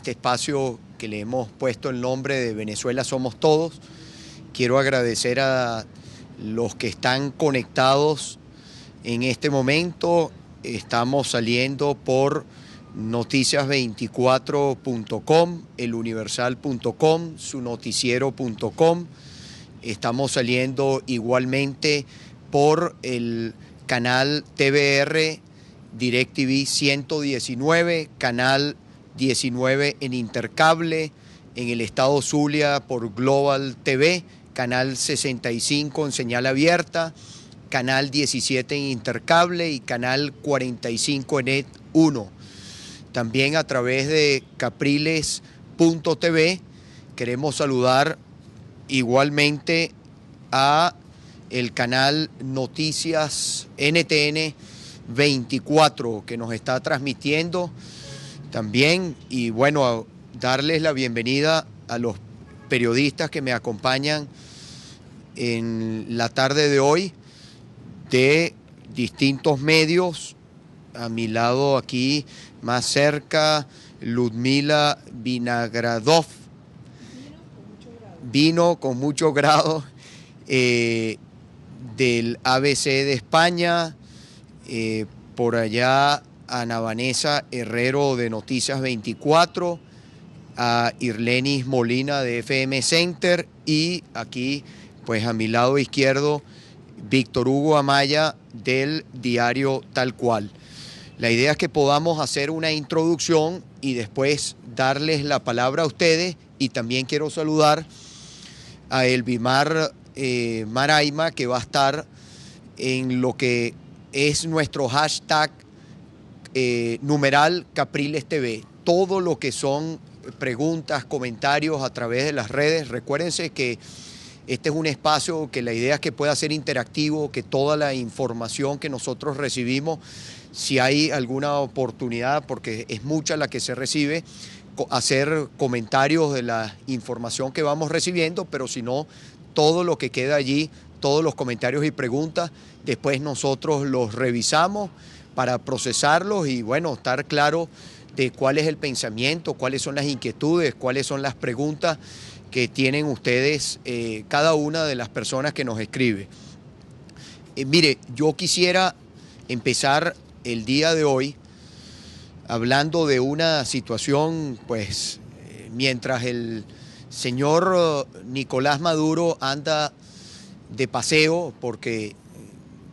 este espacio que le hemos puesto el nombre de Venezuela Somos Todos. Quiero agradecer a los que están conectados en este momento. Estamos saliendo por noticias24.com, eluniversal.com, sunoticiero.com. Estamos saliendo igualmente por el canal TVR DirecTV 119, canal 19 en Intercable, en el estado Zulia por Global TV, canal 65 en señal abierta, canal 17 en Intercable y canal 45 en Net1. También a través de capriles.tv queremos saludar igualmente a el canal Noticias NTN 24 que nos está transmitiendo también, y bueno, darles la bienvenida a los periodistas que me acompañan en la tarde de hoy de distintos medios. A mi lado aquí más cerca Ludmila Vinogradov, vino con mucho grado, del ABC de España, por allá Ana Vanessa Herrero de Noticias 24, a Irlenis Molina de FM Center, y aquí pues a mi lado izquierdo Víctor Hugo Amaya del diario Tal Cual. La idea es que podamos hacer una introducción y después darles la palabra a ustedes, y también quiero saludar a Elvimar Maraima, que va a estar en lo que es nuestro hashtag numeral Capriles TV. Todo lo que son preguntas, comentarios a través de las redes. Recuérdense que este es un espacio que la idea es que pueda ser interactivo, que toda la información que nosotros recibimos, si hay alguna oportunidad, porque es mucha la que se recibe, hacer comentarios de la información que vamos recibiendo, pero si no, todo lo que queda allí, todos los comentarios y preguntas, después nosotros los revisamos para procesarlos y bueno, estar claro de cuál es el pensamiento, cuáles son las inquietudes, cuáles son las preguntas que tienen ustedes, cada una de las personas que nos escribe. Mire, yo quisiera empezar el día de hoy hablando de una situación, pues, mientras el señor Nicolás Maduro anda de paseo, porque,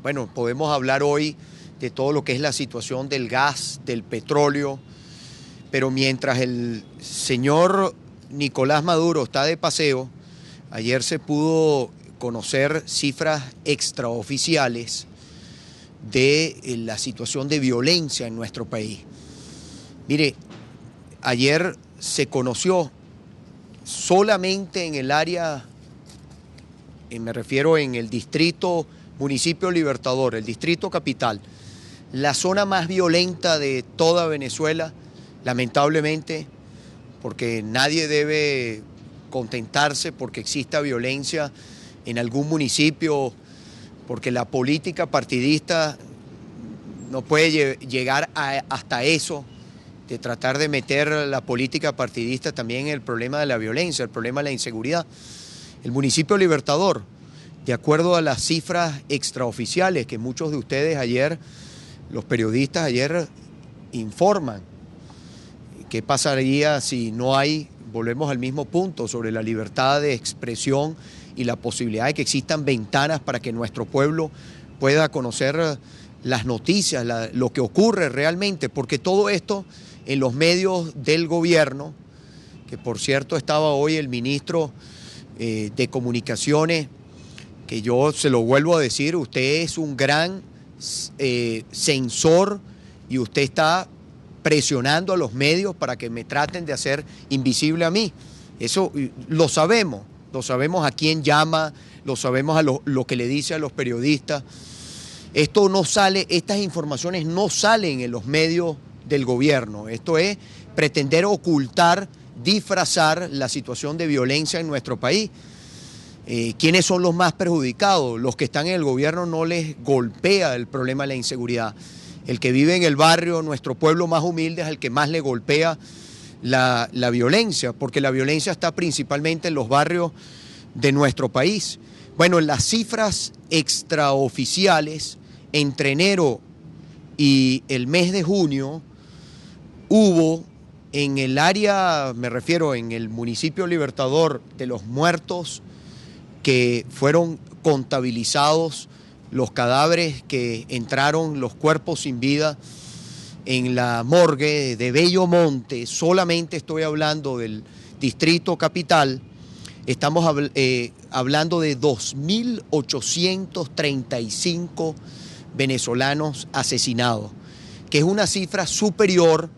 bueno, podemos hablar hoy de todo lo que es la situación del gas, del petróleo, pero mientras el señor Nicolás Maduro está de paseo, ayer se pudo conocer cifras extraoficiales de la situación de violencia en nuestro país. Mire, ayer se conoció solamente en el área, me refiero en el distrito Municipio Libertador, el distrito capital, la zona más violenta de toda Venezuela, lamentablemente, porque nadie debe contentarse porque exista violencia en algún municipio, porque la política partidista no puede llegar hasta eso, de tratar de meter la política partidista también en el problema de la violencia, el problema de la inseguridad. El municipio Libertador, de acuerdo a las cifras extraoficiales que muchos de ustedes ayer, los periodistas ayer informan, ¿qué pasaría si no hay, volvemos al mismo punto, sobre la libertad de expresión y la posibilidad de que existan ventanas para que nuestro pueblo pueda conocer las noticias, lo que ocurre realmente? Porque todo esto en los medios del gobierno, que por cierto estaba hoy el ministro de Comunicaciones, que yo se lo vuelvo a decir, usted es un gran censor y usted está presionando a los medios para que me traten de hacer invisible a mí. Eso lo sabemos a quién llama, lo sabemos a lo que le dice a los periodistas. Esto no sale, estas informaciones no salen en los medios del gobierno. Esto es pretender ocultar, disfrazar la situación de violencia en nuestro país. ¿Quiénes son los más perjudicados? Los que están en el gobierno no les golpea el problema de la inseguridad. El que vive en el barrio, nuestro pueblo más humilde, es el que más le golpea la violencia, porque la violencia está principalmente en los barrios de nuestro país. Bueno, en las cifras extraoficiales, entre enero y el mes de junio, hubo en el área, me refiero en el municipio Libertador, de los muertos que fueron contabilizados, los cadáveres que entraron, los cuerpos sin vida en la morgue de Bellomonte, solamente estoy hablando del Distrito Capital, estamos hablando de 2.835 venezolanos asesinados, que es una cifra superior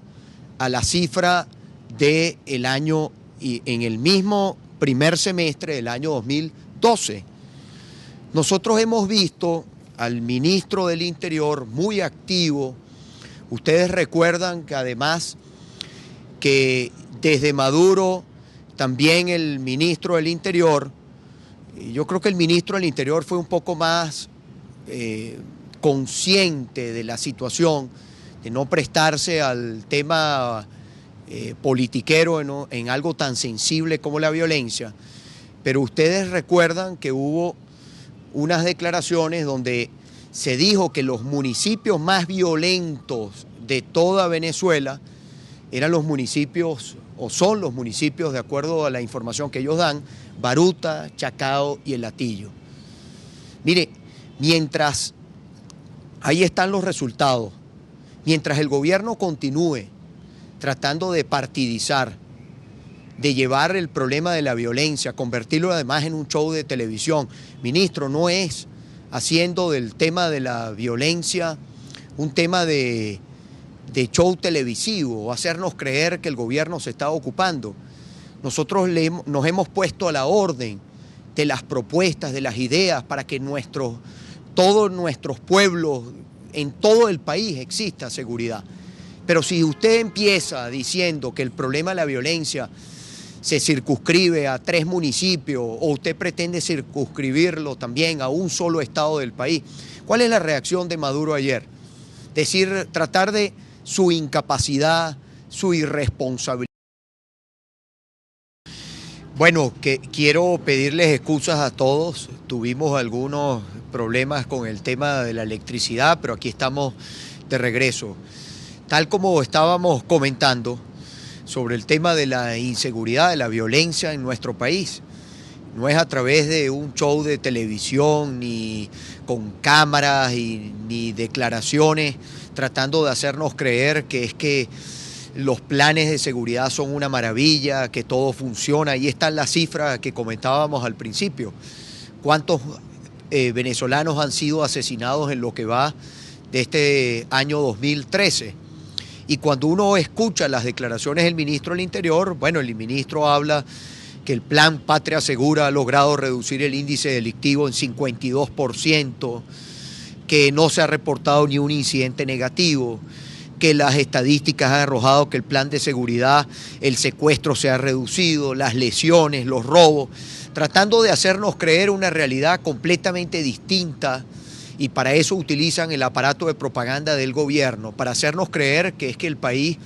a la cifra del año, en el mismo primer semestre del año 2012. Nosotros hemos visto al ministro del Interior muy activo. Ustedes recuerdan que además que desde Maduro también el ministro del Interior, yo creo que el ministro del Interior fue un poco más consciente de la situación, de no prestarse al tema politiquero en algo tan sensible como la violencia. Pero ustedes recuerdan que hubo unas declaraciones donde se dijo que los municipios más violentos de toda Venezuela eran los municipios, o son los municipios, de acuerdo a la información que ellos dan, Baruta, Chacao y El Hatillo. Mire, mientras ahí están los resultados, mientras el gobierno continúe tratando de partidizar, de llevar el problema de la violencia, convertirlo además en un show de televisión. Ministro, no es haciendo del tema de la violencia un tema de show televisivo o hacernos creer que el gobierno se está ocupando. Nosotros nos hemos puesto a la orden de las propuestas, de las ideas para que todos nuestros pueblos, en todo el país exista seguridad. Pero si usted empieza diciendo que el problema de la violencia se circunscribe a 3 municipios o usted pretende circunscribirlo también a un solo estado del país, ¿cuál es la reacción de Maduro ayer? Tratar de su incapacidad, su irresponsabilidad. Bueno, quiero pedirles excusas a todos. Tuvimos algunos problemas con el tema de la electricidad, pero aquí estamos de regreso. Tal como estábamos comentando sobre el tema de la inseguridad, de la violencia en nuestro país, no es a través de un show de televisión, ni con cámaras, ni declaraciones tratando de hacernos creer que es que los planes de seguridad son una maravilla, que todo funciona. Ahí están las cifras que comentábamos al principio. ¿Cuántos venezolanos han sido asesinados en lo que va de este año 2013? Y cuando uno escucha las declaraciones del ministro del Interior, bueno, el ministro habla que el plan Patria Segura ha logrado reducir el índice delictivo en 52%, que no se ha reportado ni un incidente negativo, que las estadísticas han arrojado que el plan de seguridad, el secuestro se ha reducido, las lesiones, los robos, tratando de hacernos creer una realidad completamente distinta, y para eso utilizan el aparato de propaganda del gobierno, para hacernos creer que es que el país,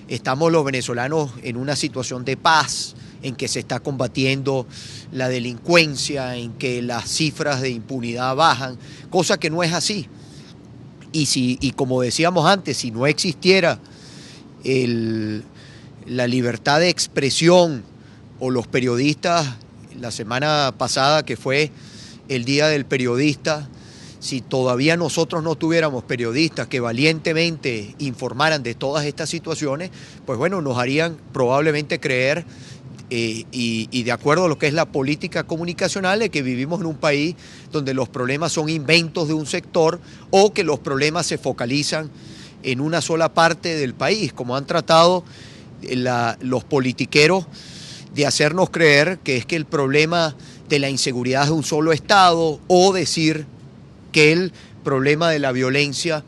estamos los venezolanos en una situación de paz, en que se está combatiendo la delincuencia, en que las cifras de impunidad bajan, cosa que no es así. Y como decíamos antes, si no existiera la libertad de expresión o los periodistas, la semana pasada que fue el Día del Periodista, si todavía nosotros no tuviéramos periodistas que valientemente informaran de todas estas situaciones, pues bueno, nos harían probablemente creer y de acuerdo a lo que es la política comunicacional, de que vivimos en un país donde los problemas son inventos de un sector o que los problemas se focalizan en una sola parte del país, como han tratado los politiqueros de hacernos creer que es que el problema de la inseguridad es de un solo estado, o decir que el problema de la violencia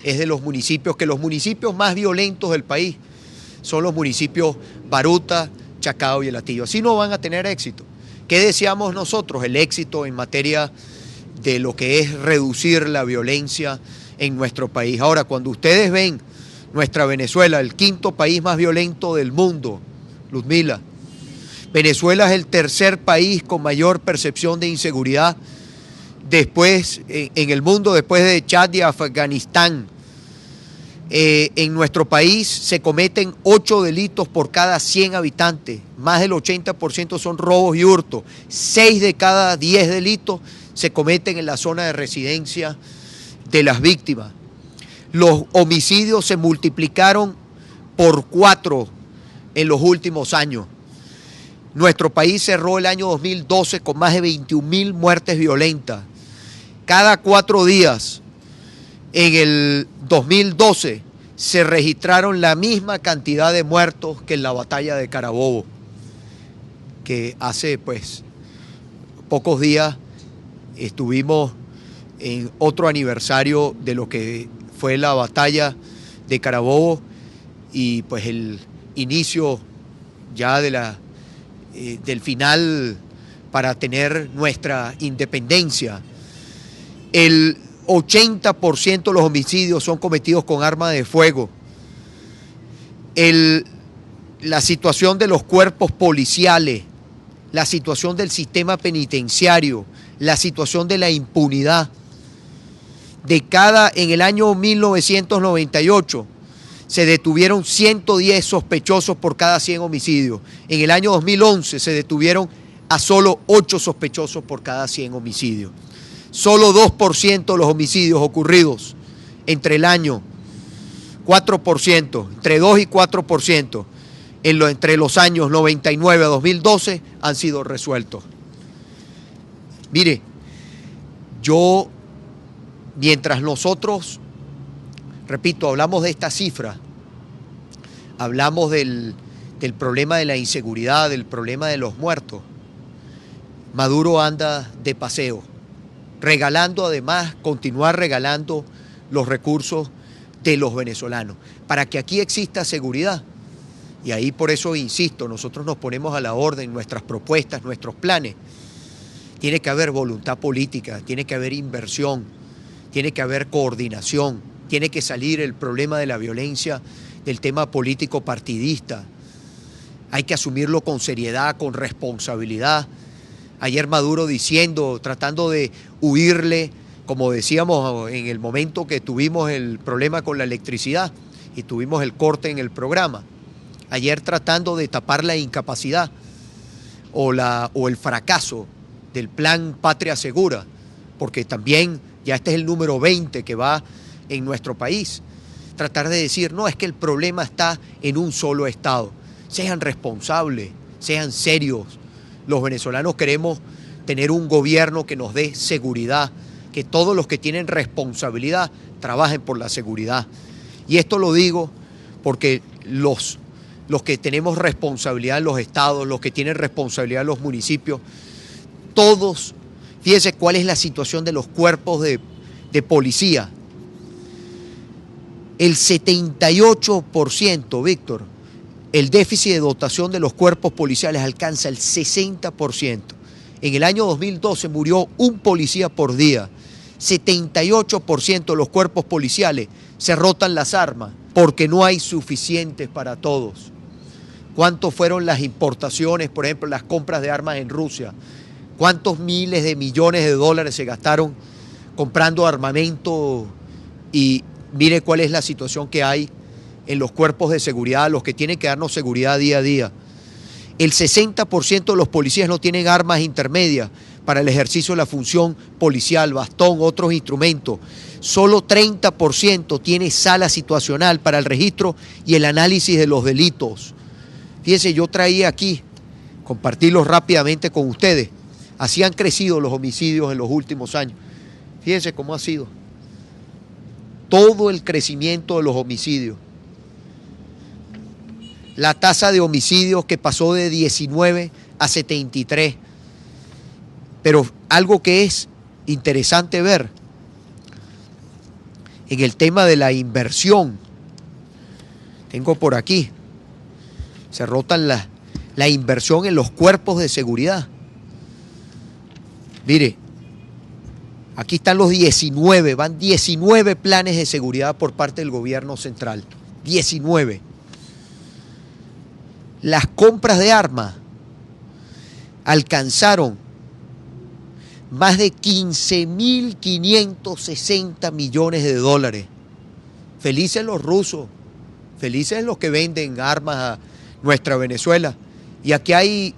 es de los municipios, que los municipios más violentos del país son los municipios Baruta, Chacao y El Hatillo. Así no van a tener éxito. ¿Qué deseamos nosotros? El éxito en materia de lo que es reducir la violencia en nuestro país. Ahora, cuando ustedes ven nuestra Venezuela, el quinto país más violento del mundo, Luzmila. Venezuela es el tercer país con mayor percepción de inseguridad después en el mundo, después de Chad y Afganistán. En nuestro país se cometen 8 delitos por cada 100 habitantes, más del 80% son robos y hurtos, 6 de cada 10 delitos se cometen en la zona de residencia de las víctimas. Los homicidios se multiplicaron por 4 en los últimos años. Nuestro país cerró el año 2012 con más de 21.000 muertes violentas. Cada 4 días en el 2012 se registraron la misma cantidad de muertos que en la batalla de Carabobo, que hace pues pocos días estuvimos en otro aniversario de lo que fue la batalla de Carabobo y pues el inicio ya de del final para tener nuestra independencia. El 80% de los homicidios son cometidos con armas de fuego. La situación de los cuerpos policiales, la situación del sistema penitenciario, la situación de la impunidad. En el año 1998 se detuvieron 110 sospechosos por cada 100 homicidios. En el año 2011 se detuvieron a solo 8 sospechosos por cada 100 homicidios. Solo 2% de los homicidios ocurridos entre el año 4%, entre 2 y 4%, entre los años 99 a 2012 han sido resueltos. Mire, mientras nosotros, repito, hablamos de esta cifra, hablamos del problema de la inseguridad, del problema de los muertos, Maduro anda de paseo, regalando además, continuar regalando los recursos de los venezolanos, para que aquí exista seguridad. Y ahí por eso insisto, nosotros nos ponemos a la orden, nuestras propuestas, nuestros planes. Tiene que haber voluntad política, tiene que haber inversión, tiene que haber coordinación, tiene que salir el problema de la violencia del tema político partidista. Hay que asumirlo con seriedad, con responsabilidad. Ayer Maduro tratando de huirle, como decíamos en el momento que tuvimos el problema con la electricidad y tuvimos el corte en el programa. Ayer tratando de tapar la incapacidad o el fracaso del plan Patria Segura, porque también ya este es el número 20 que va en nuestro país. Tratar de decir, no, es que el problema está en un solo estado. Sean responsables, sean serios. Los venezolanos queremos tener un gobierno que nos dé seguridad, que todos los que tienen responsabilidad trabajen por la seguridad. Y esto lo digo porque los que tenemos responsabilidad en los estados, los que tienen responsabilidad en los municipios, todos, fíjense cuál es la situación de los cuerpos de policía. El 78%, Víctor, el déficit de dotación de los cuerpos policiales alcanza el 60%. En el año 2012 murió un policía por día. 78% de los cuerpos policiales se rotan las armas porque no hay suficientes para todos. ¿Cuántos fueron las importaciones, por ejemplo, las compras de armas en Rusia? ¿Cuántos miles de millones de dólares se gastaron comprando armamento? Y mire cuál es la situación que hay en los cuerpos de seguridad, los que tienen que darnos seguridad día a día. El 60% de los policías no tienen armas intermedias para el ejercicio de la función policial, bastón, otros instrumentos. Solo 30% tiene sala situacional para el registro y el análisis de los delitos. Fíjense, yo traía aquí, compartirlos rápidamente con ustedes. Así han crecido los homicidios en los últimos años. Fíjense cómo ha sido todo el crecimiento de los homicidios. La tasa de homicidios que pasó de 19 a 73. Pero algo que es interesante ver en el tema de la inversión. Tengo por aquí, se rotan la inversión en los cuerpos de seguridad. Mire, aquí están los 19, van 19 planes de seguridad por parte del gobierno central. 19. Las compras de armas alcanzaron más de 15.560 millones de dólares. Felices los rusos, felices los que venden armas a nuestra Venezuela. Y aquí hay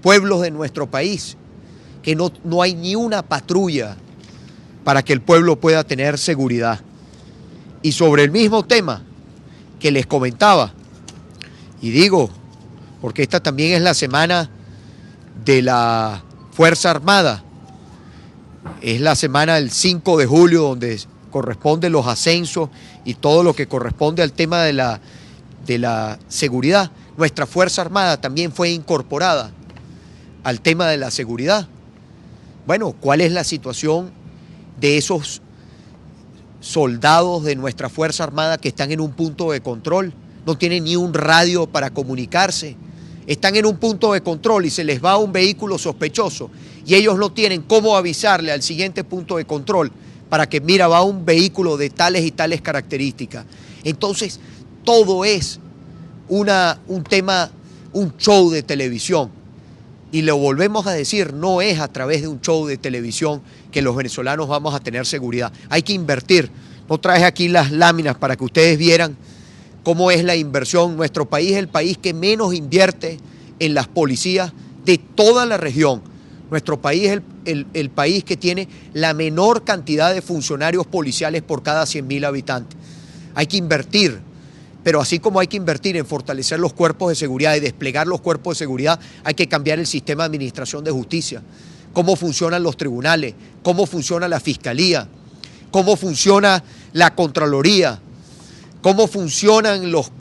pueblos de nuestro país que no hay ni una patrulla para que el pueblo pueda tener seguridad. Y sobre el mismo tema que les comentaba, y digo, porque esta también es la semana de la Fuerza Armada, es la semana del 5 de julio donde corresponden los ascensos y todo lo que corresponde al tema de la seguridad. Nuestra Fuerza Armada también fue incorporada al tema de la seguridad. Bueno, ¿cuál es la situación de esos soldados de nuestra Fuerza Armada que están en un punto de control? No tienen ni un radio para comunicarse. Están en un punto de control y se les va un vehículo sospechoso y ellos no tienen cómo avisarle al siguiente punto de control para que, mira, va un vehículo de tales y tales características. Entonces, todo es un tema, un show de televisión. Y lo volvemos a decir, no es a través de un show de televisión que los venezolanos vamos a tener seguridad. Hay que invertir. No traje aquí las láminas para que ustedes vieran cómo es la inversión. Nuestro país es el país que menos invierte en las policías de toda la región. Nuestro país es el país que tiene la menor cantidad de funcionarios policiales por cada 100.000 habitantes. Hay que invertir, pero así como hay que invertir en fortalecer los cuerpos de seguridad y desplegar los cuerpos de seguridad, hay que cambiar el sistema de administración de justicia. Cómo funcionan los tribunales, cómo funciona la fiscalía, cómo funciona la Contraloría, cómo funcionan los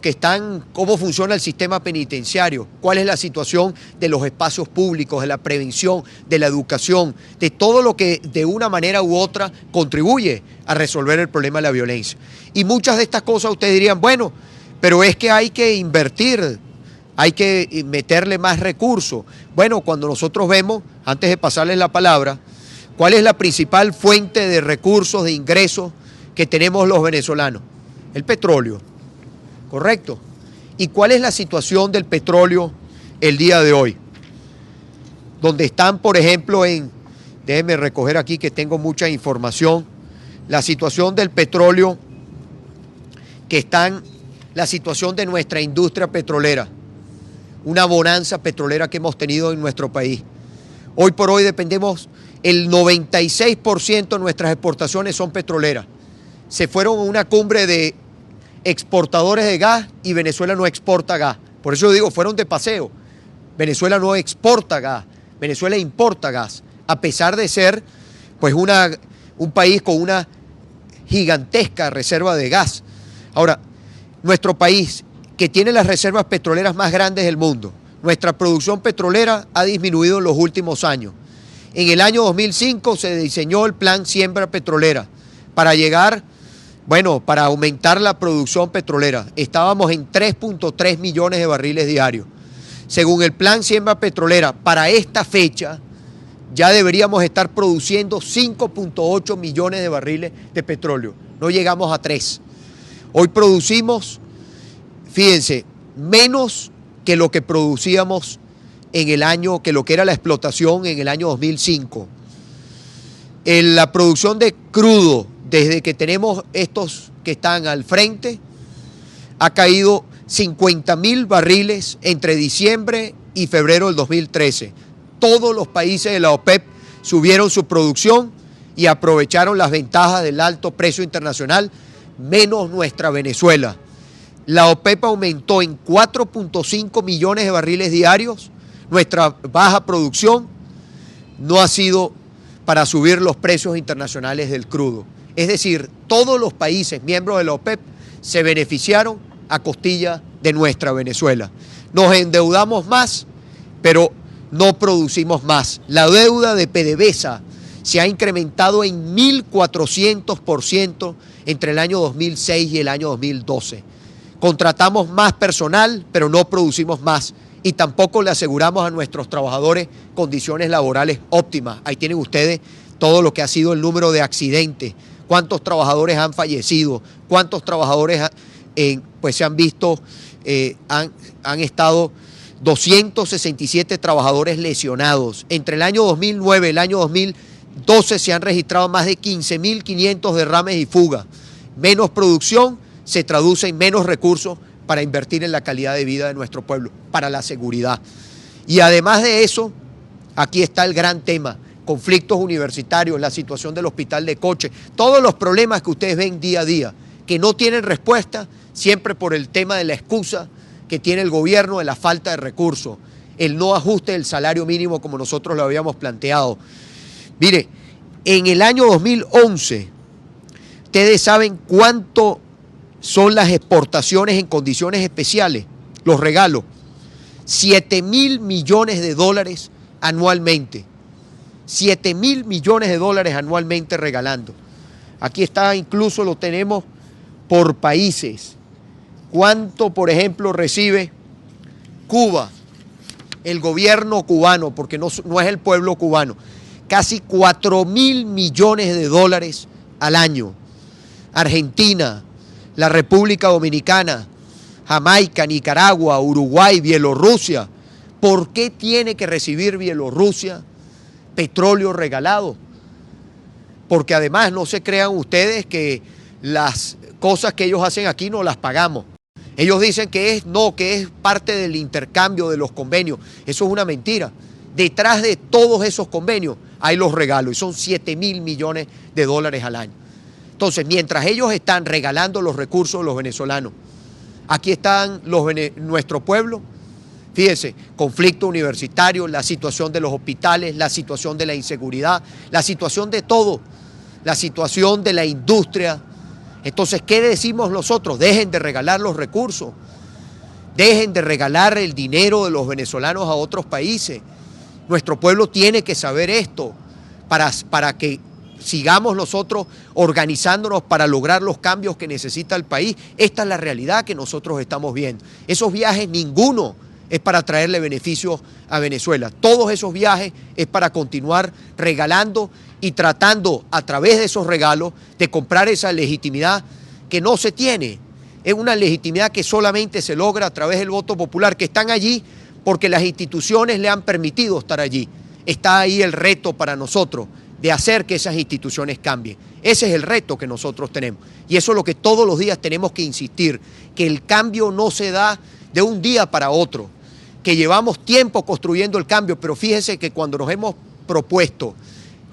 que están, cómo funciona el sistema penitenciario, cuál es la situación de los espacios públicos, de la prevención, de la educación, de todo lo que de una manera u otra contribuye a resolver el problema de la violencia. Y muchas de estas cosas ustedes dirían, bueno, pero es que hay que invertir, hay que meterle más recursos. Bueno, cuando nosotros vemos, antes de pasarles la palabra, cuál es la principal fuente de recursos, de ingresos que tenemos los venezolanos, el petróleo. ¿Correcto? ¿Y cuál es la situación del petróleo el día de hoy? Donde están, por ejemplo, déjenme recoger aquí que tengo mucha información, la situación del petróleo, la situación de nuestra industria petrolera, una bonanza petrolera que hemos tenido en nuestro país. Hoy por hoy dependemos, el 96% de nuestras exportaciones son petroleras. Se fueron a una cumbre de exportadores de gas y Venezuela no exporta gas. Por eso digo, fueron de paseo. Venezuela no exporta gas, Venezuela importa gas, a pesar de ser pues un país con una gigantesca reserva de gas. Ahora, nuestro país, que tiene las reservas petroleras más grandes del mundo, nuestra producción petrolera ha disminuido en los últimos años. En el año 2005 se diseñó el Plan Siembra Petrolera para llegar, para aumentar la producción petrolera. Estábamos en 3.3 millones de barriles diarios. Según el Plan Siembra Petrolera, para esta fecha ya deberíamos estar produciendo 5.8 millones de barriles de petróleo. No llegamos a 3. Hoy producimos, fíjense, menos que lo que producíamos en el año, que lo que era la explotación en el año 2005. La producción de crudo, desde que tenemos estos que están al frente, ha caído 50.000 barriles entre diciembre y febrero del 2013. Todos los países de la OPEP subieron su producción y aprovecharon las ventajas del alto precio internacional, menos nuestra Venezuela. La OPEP aumentó en 4.5 millones de barriles diarios. Nuestra baja producción no ha sido para subir los precios internacionales del crudo. Es decir, todos los países miembros de la OPEP se beneficiaron a costilla de nuestra Venezuela. Nos endeudamos más, pero no producimos más. La deuda de PDVSA se ha incrementado en 1.400% entre el año 2006 y el año 2012. Contratamos más personal, pero no producimos más. Y tampoco le aseguramos a nuestros trabajadores condiciones laborales óptimas. Ahí tienen ustedes todo lo que ha sido el número de accidentes, cuántos trabajadores han fallecido, cuántos trabajadores pues se han visto, han estado 267 trabajadores lesionados. Entre el año 2009 y el año 2012 se han registrado más de 15.500 derrames y fugas. Menos producción se traduce en menos recursos para invertir en la calidad de vida de nuestro pueblo, para la seguridad. Y además de eso, aquí está el gran tema, conflictos universitarios, la situación del hospital de Coche, todos los problemas que ustedes ven día a día, que no tienen respuesta, siempre por el tema de la excusa que tiene el gobierno de la falta de recursos, el no ajuste del salario mínimo como nosotros lo habíamos planteado. Mire, en el año 2011, ustedes saben cuánto son las exportaciones en condiciones especiales, los regalos, 7.000 millones de dólares anualmente, 7.000 millones de dólares anualmente regalando. Aquí está, incluso lo tenemos por países. ¿Cuánto, por ejemplo, recibe Cuba, el gobierno cubano, porque no es el pueblo cubano? Casi 4.000 millones de dólares al año. Argentina, la República Dominicana, Jamaica, Nicaragua, Uruguay, Bielorrusia. ¿Por qué tiene que recibir Bielorrusia petróleo regalado? Porque además no se crean ustedes que las cosas que ellos hacen aquí no las pagamos. Ellos dicen que es parte del intercambio de los convenios. Eso es una mentira. Detrás de todos esos convenios hay los regalos y son 7.000 millones de dólares al año. Entonces, mientras ellos están regalando los recursos de los venezolanos, aquí están nuestro pueblo. Fíjense, conflicto universitario, la situación de los hospitales, la situación de la inseguridad, la situación de todo, la situación de la industria. Entonces, ¿qué decimos nosotros? Dejen de regalar los recursos, dejen de regalar el dinero de los venezolanos a otros países. Nuestro pueblo tiene que saber esto para que sigamos nosotros organizándonos para lograr los cambios que necesita el país. Esta es la realidad que nosotros estamos viendo. Esos viajes, ninguno es para traerle beneficios a Venezuela. Todos esos viajes es para continuar regalando y tratando a través de esos regalos de comprar esa legitimidad que no se tiene. Es una legitimidad que solamente se logra a través del voto popular, que están allí porque las instituciones le han permitido estar allí. Está ahí el reto para nosotros de hacer que esas instituciones cambien. Ese es el reto que nosotros tenemos. Y eso es lo que todos los días tenemos que insistir, que el cambio no se da de un día para otro, que llevamos tiempo construyendo el cambio, pero fíjense que cuando nos hemos propuesto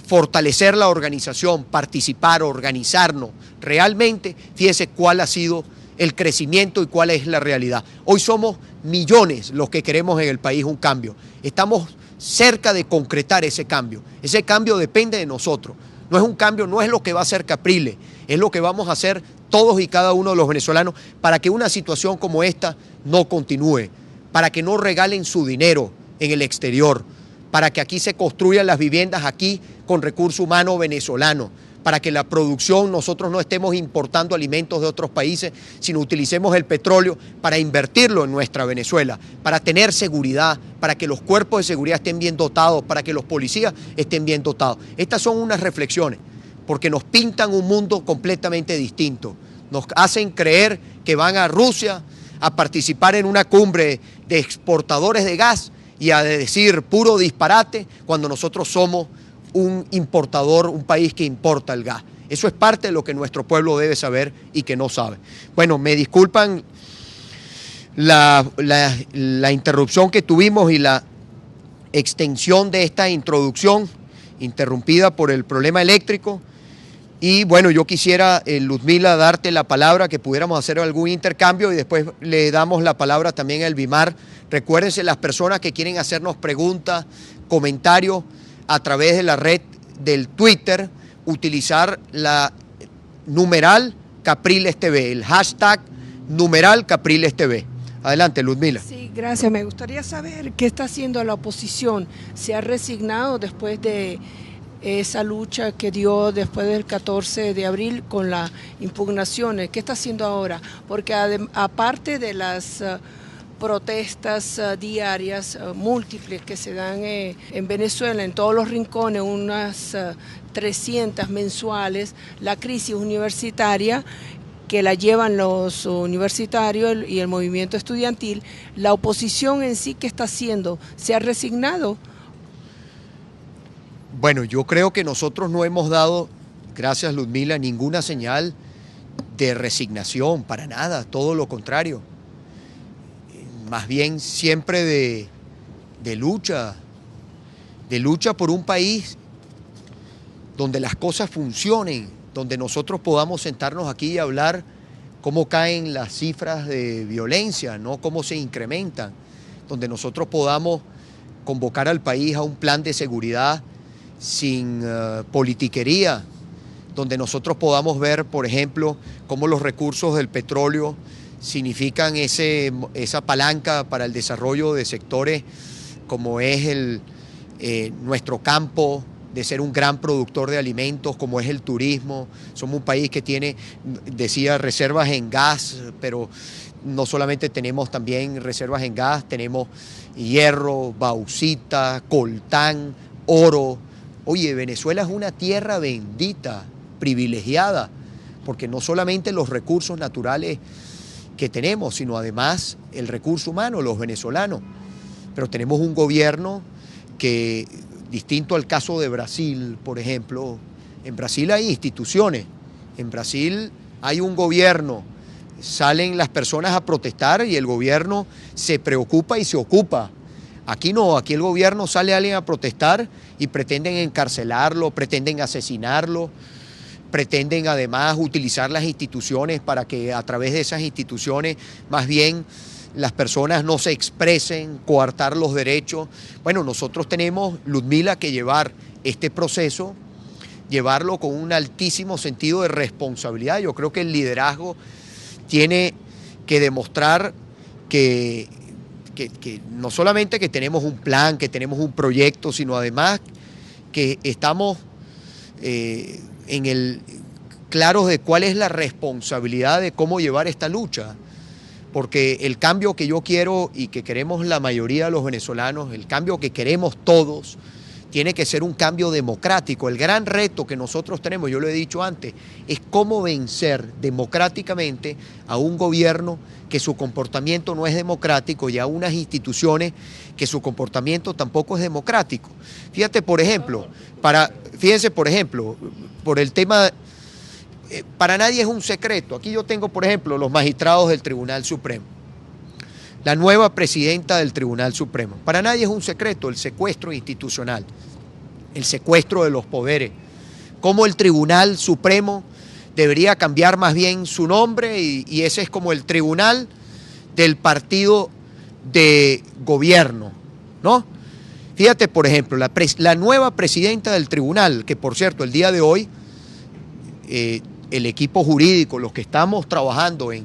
fortalecer la organización, participar, organizarnos realmente, fíjense cuál ha sido el crecimiento y cuál es la realidad. Hoy somos millones los que queremos en el país un cambio. Estamos cerca de concretar ese cambio. Ese cambio depende de nosotros. No es un cambio, no es lo que va a hacer Capriles, es lo que vamos a hacer todos y cada uno de los venezolanos para que una situación como esta no continúe, para que no regalen su dinero en el exterior, para que aquí se construyan las viviendas aquí con recurso humano venezolano, para que la producción, nosotros no estemos importando alimentos de otros países, sino utilicemos el petróleo para invertirlo en nuestra Venezuela, para tener seguridad, para que los cuerpos de seguridad estén bien dotados, para que los policías estén bien dotados. Estas son unas reflexiones, porque nos pintan un mundo completamente distinto. Nos hacen creer que van a Rusia a participar en una cumbre de exportadores de gas y a decir puro disparate cuando nosotros somos un importador, un país que importa el gas. Eso es parte de lo que nuestro pueblo debe saber y que no sabe. Bueno, me disculpan la interrupción que tuvimos y la extensión de esta introducción, interrumpida por el problema eléctrico. Y bueno, yo quisiera, Luzmila, darte la palabra, que pudiéramos hacer algún intercambio y después le damos la palabra también a Elvimar. Recuérdense, las personas que quieren hacernos preguntas, comentarios, a través de la red del Twitter, utilizar la numeral Capriles TV, el hashtag numeral Capriles TV. Adelante, Luzmila. Sí, gracias. Me gustaría saber qué está haciendo la oposición. ¿Se ha resignado después de esa lucha que dio después del 14 de abril con las impugnaciones? ¿Qué está haciendo ahora? Porque aparte de las protestas diarias, múltiples que se dan en Venezuela, en todos los rincones, unas 300 mensuales, la crisis universitaria que la llevan los universitarios y el movimiento estudiantil, la oposición en sí, ¿qué está haciendo? ¿Se ha resignado? Bueno, yo creo que nosotros no hemos dado, gracias Ludmila, ninguna señal de resignación, para nada, todo lo contrario. Más bien siempre de lucha por un país donde las cosas funcionen, donde nosotros podamos sentarnos aquí y hablar cómo caen las cifras de violencia, no cómo se incrementan, donde nosotros podamos convocar al país a un plan de seguridad sin politiquería, donde nosotros podamos ver, por ejemplo, cómo los recursos del petróleo significan esa palanca para el desarrollo de sectores como es nuestro campo, de ser un gran productor de alimentos, como es el turismo. Somos un país que tiene, decía, reservas en gas, pero no solamente tenemos también reservas en gas, tenemos hierro, bauxita, coltán, oro. Oye, Venezuela es una tierra bendita, privilegiada, porque no solamente los recursos naturales que tenemos, sino además el recurso humano, los venezolanos. Pero tenemos un gobierno que, distinto al caso de Brasil, por ejemplo, en Brasil hay instituciones, en Brasil hay un gobierno, salen las personas a protestar y el gobierno se preocupa y se ocupa. Aquí no, aquí el gobierno sale a alguien a protestar y pretenden encarcelarlo, pretenden asesinarlo, pretenden además utilizar las instituciones para que a través de esas instituciones más bien las personas no se expresen, coartar los derechos. Bueno, nosotros tenemos, Ludmila, que llevar este proceso, llevarlo con un altísimo sentido de responsabilidad. Yo creo que el liderazgo tiene que demostrar que no solamente que tenemos un plan, que tenemos un proyecto, sino además que estamos claros de cuál es la responsabilidad de cómo llevar esta lucha. Porque el cambio que yo quiero y que queremos la mayoría de los venezolanos, el cambio que queremos todos, tiene que ser un cambio democrático. El gran reto que nosotros tenemos, yo lo he dicho antes, es cómo vencer democráticamente a un gobierno que su comportamiento no es democrático y a unas instituciones que su comportamiento tampoco es democrático. Fíjense, por ejemplo, por el tema... Para nadie es un secreto. Aquí yo tengo, por ejemplo, los magistrados del Tribunal Supremo, la nueva presidenta del Tribunal Supremo. Para nadie es un secreto el secuestro institucional, el secuestro de los poderes. Cómo el Tribunal Supremo debería cambiar más bien su nombre y ese es como el tribunal del partido de gobierno, ¿no? Fíjate, por ejemplo, la nueva presidenta del tribunal, que por cierto, el día de hoy... el equipo jurídico, los que estamos trabajando en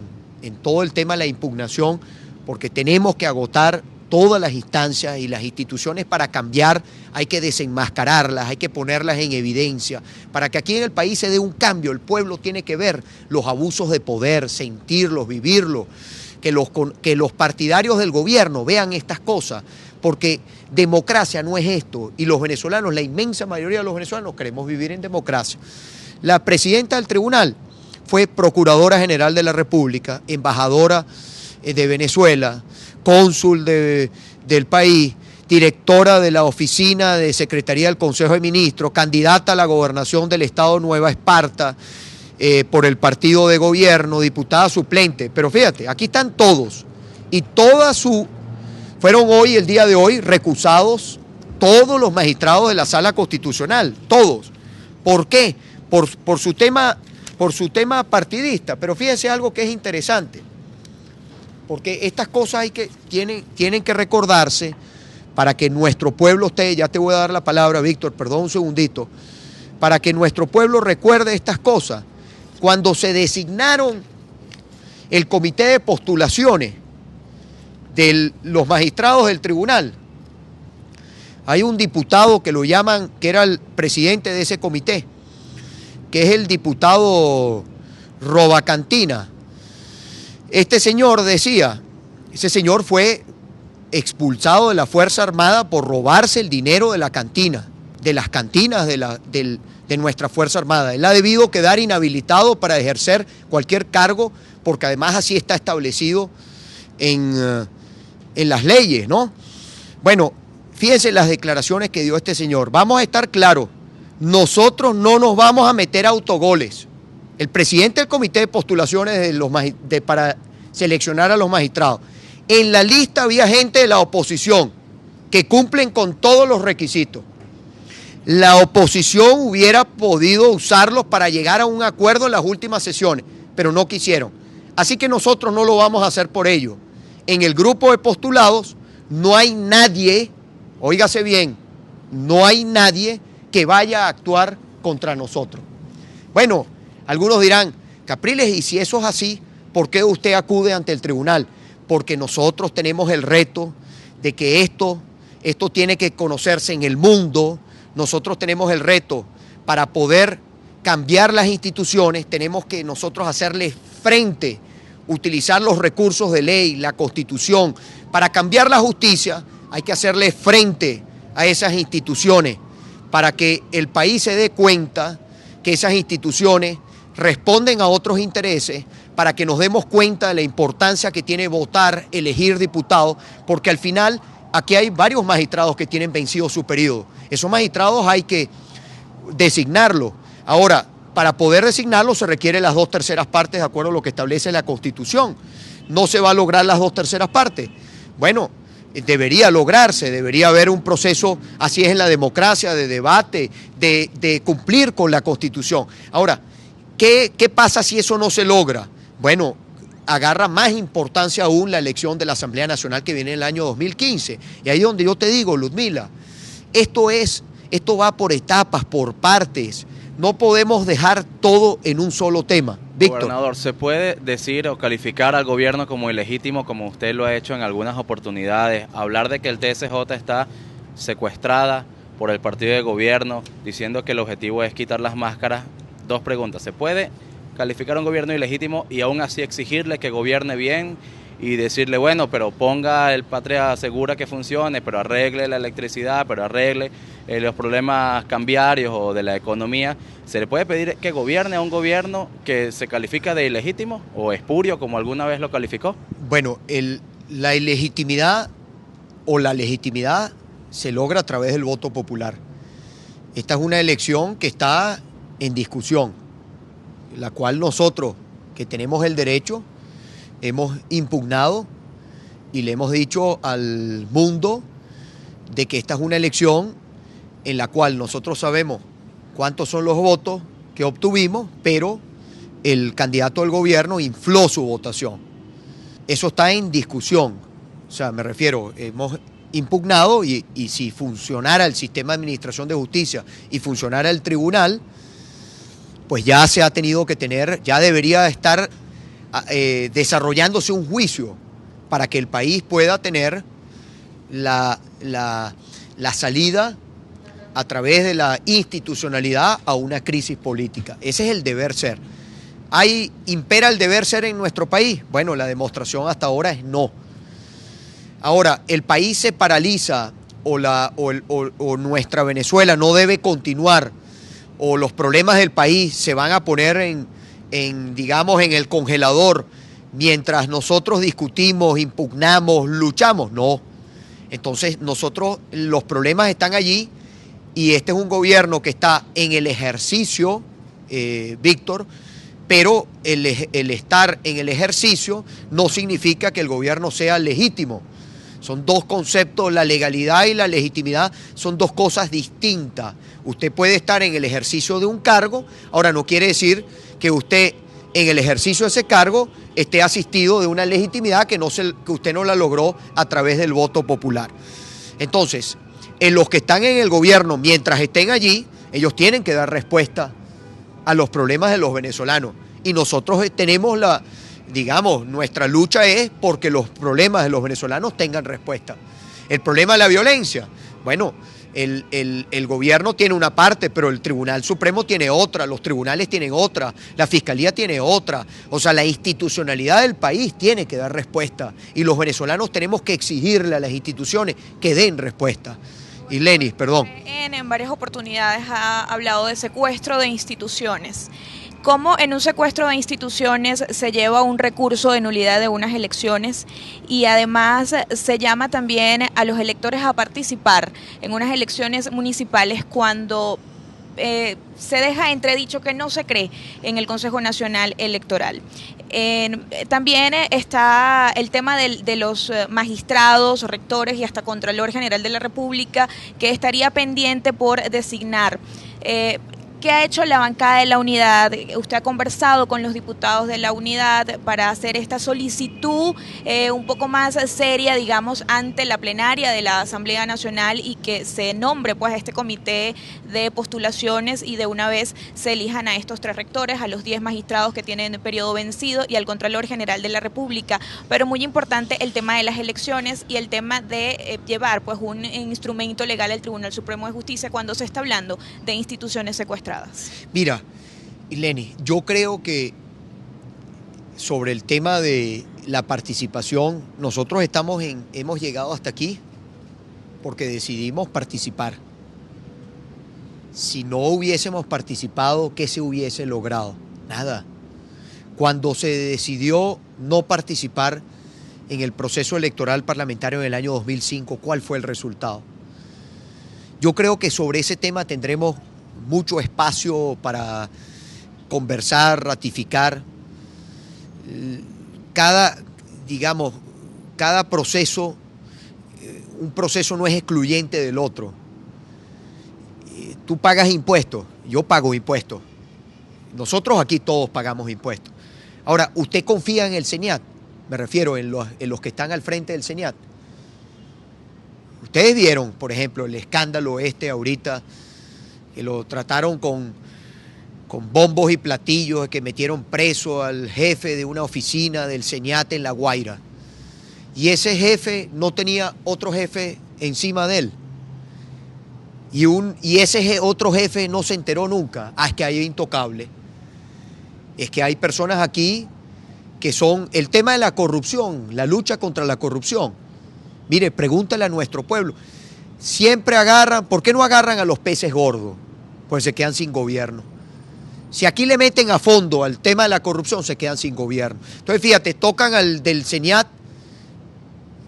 todo el tema de la impugnación, porque tenemos que agotar todas las instancias y las instituciones para cambiar, hay que desenmascararlas, hay que ponerlas en evidencia, para que aquí en el país se dé un cambio. El pueblo tiene que ver los abusos de poder, sentirlos, vivirlos, que los partidarios del gobierno vean estas cosas, porque democracia no es esto, y los venezolanos, la inmensa mayoría de los venezolanos queremos vivir en democracia. La presidenta del tribunal fue Procuradora General de la República, embajadora de Venezuela, cónsul del país, directora de la Oficina de Secretaría del Consejo de Ministros, candidata a la gobernación del Estado Nueva Esparta por el partido de gobierno, diputada suplente. Pero fíjate, aquí están todos y fueron hoy, el día de hoy, recusados todos los magistrados de la Sala Constitucional, todos. ¿Por qué? Por su tema partidista. Pero fíjense algo que es interesante, porque estas cosas tienen que recordarse para que nuestro pueblo esté, ya te voy a dar la palabra, Víctor, perdón un segundito, para que nuestro pueblo recuerde estas cosas. Cuando se designaron el comité de postulaciones de los magistrados del tribunal, hay un diputado que lo llaman, que era el presidente de ese comité, que es el diputado Robacantina. Este señor decía, Ese señor fue expulsado de la Fuerza Armada por robarse el dinero de la cantina, de las cantinas de nuestra Fuerza Armada. Él ha debido quedar inhabilitado para ejercer cualquier cargo, porque además así está establecido en las leyes, ¿no? Bueno, fíjense las declaraciones que dio este señor. Vamos a estar claros, nosotros no nos vamos a meter a autogoles. El presidente del comité de postulaciones para seleccionar a los magistrados, en la lista había gente de la oposición que cumplen con todos los requisitos. La oposición hubiera podido usarlos para llegar a un acuerdo en las últimas sesiones, pero no quisieron. Así que nosotros no lo vamos a hacer por ello. En el grupo de postulados no hay nadie, óigase bien, no hay nadie que vaya a actuar contra nosotros. Bueno, algunos dirán, Capriles, y si eso es así, ¿por qué usted acude ante el tribunal? Porque nosotros tenemos el reto de que esto tiene que conocerse en el mundo. Nosotros tenemos el reto para poder cambiar las instituciones, tenemos que nosotros hacerle frente, utilizar los recursos de ley, la Constitución. Para cambiar la justicia hay que hacerle frente a esas instituciones para que el país se dé cuenta que esas instituciones responden a otros intereses, para que nos demos cuenta de la importancia que tiene votar, elegir diputados, porque al final aquí hay varios magistrados que tienen vencido su periodo. Esos magistrados hay que designarlos. Ahora, para poder designarlos se requieren las 2/3 partes de acuerdo a lo que establece la Constitución. No se va a lograr las 2/3 partes. Bueno, debería lograrse, debería haber un proceso, así es en la democracia, de debate, de cumplir con la Constitución. Ahora, ¿qué pasa si eso no se logra? Bueno, agarra más importancia aún la elección de la Asamblea Nacional que viene en el año 2015. Y ahí es donde yo te digo, Ludmila, esto va por etapas, por partes. No podemos dejar todo en un solo tema. Víctor. Gobernador, ¿se puede decir o calificar al gobierno como ilegítimo, como usted lo ha hecho en algunas oportunidades? Hablar de que el TSJ está secuestrada por el partido de gobierno, diciendo que el objetivo es quitar las máscaras. Dos preguntas. ¿Se puede calificar a un gobierno ilegítimo y aún así exigirle que gobierne bien y decirle, bueno, pero ponga el Patria Segura que funcione, pero arregle la electricidad, pero arregle los problemas cambiarios o de la economía? ¿Se le puede pedir que gobierne a un gobierno que se califica de ilegítimo o espurio, como alguna vez lo calificó? Bueno, la ilegitimidad o la legitimidad se logra a través del voto popular. Esta es una elección que está en discusión, la cual nosotros, que tenemos el derecho, hemos impugnado y le hemos dicho al mundo de que esta es una elección en la cual nosotros sabemos cuántos son los votos que obtuvimos, pero el candidato del gobierno infló su votación. Eso está en discusión. O sea, me refiero, hemos impugnado y si funcionara el sistema de administración de justicia y funcionara el tribunal, pues ya se ha tenido que tener, ya debería estar desarrollándose un juicio para que el país pueda tener la salida a través de la institucionalidad a una crisis política. Ese es el deber ser. ¿Impera el deber ser en nuestro país? Bueno, la demostración hasta ahora es no. Ahora, ¿el país se paraliza o nuestra Venezuela no debe continuar o los problemas del país se van a poner digamos, en el congelador mientras nosotros discutimos, impugnamos, luchamos? No. Entonces, los problemas están allí y este es un gobierno que está en el ejercicio, Víctor, pero el estar en el ejercicio no significa que el gobierno sea legítimo. Son dos conceptos, la legalidad y la legitimidad son dos cosas distintas. Usted puede estar en el ejercicio de un cargo, ahora no quiere decir que usted en el ejercicio de ese cargo esté asistido de una legitimidad que usted no la logró a través del voto popular. Entonces, en los que están en el gobierno, mientras estén allí, ellos tienen que dar respuesta a los problemas de los venezolanos. Y nosotros tenemos nuestra lucha es porque los problemas de los venezolanos tengan respuesta. El problema de la violencia, bueno, El gobierno tiene una parte, pero el Tribunal Supremo tiene otra, los tribunales tienen otra, la Fiscalía tiene otra. O sea, la institucionalidad del país tiene que dar respuesta y los venezolanos tenemos que exigirle a las instituciones que den respuesta. Y Lenis, perdón. En varias oportunidades ha hablado de secuestro de instituciones. ¿Cómo en un secuestro de instituciones se lleva un recurso de nulidad de unas elecciones y además se llama también a los electores a participar en unas elecciones municipales cuando se deja entredicho que no se cree en el Consejo Nacional Electoral? También está el tema de los magistrados, rectores y hasta Contralor General de la República, que estaría pendiente por designar. ¿Qué ha hecho la bancada de la Unidad? ¿Usted ha conversado con los diputados de la Unidad para hacer esta solicitud un poco más seria, digamos, ante la plenaria de la Asamblea Nacional y que se nombre pues este comité de postulaciones y de una vez se elijan a estos 3 rectores, a los 10 magistrados que tienen periodo vencido y al Contralor General de la República? Pero muy importante el tema de las elecciones y el tema de llevar pues un instrumento legal al Tribunal Supremo de Justicia cuando se está hablando de instituciones secuestradas. Mira, Lenis, yo creo que sobre el tema de la participación, nosotros hemos llegado hasta aquí porque decidimos participar. Si no hubiésemos participado, ¿qué se hubiese logrado? Nada. Cuando se decidió no participar en el proceso electoral parlamentario en el año 2005, ¿cuál fue el resultado? Yo creo que sobre ese tema tendremos mucho espacio para conversar, ratificar. Cada proceso, un proceso no es excluyente del otro. Tú pagas impuestos, yo pago impuestos. Nosotros aquí todos pagamos impuestos. Ahora, ¿usted confía en el CENIAT? Me refiero en los que están al frente del CENIAT. Ustedes vieron, por ejemplo, el escándalo ahorita, que lo trataron con bombos y platillos, que metieron preso al jefe de una oficina del CENIAT en La Guaira. Y ese jefe no tenía otro jefe encima de él. Y ese otro jefe no se enteró nunca. Es que hay intocable. Es que hay personas aquí que son el tema de la corrupción, la lucha contra la corrupción. Mire, pregúntale a nuestro pueblo. Siempre agarran, ¿por qué no agarran a los peces gordos? Pues se quedan sin gobierno. Si aquí le meten a fondo al tema de la corrupción, se quedan sin gobierno. Entonces, fíjate, tocan al del CENIAT,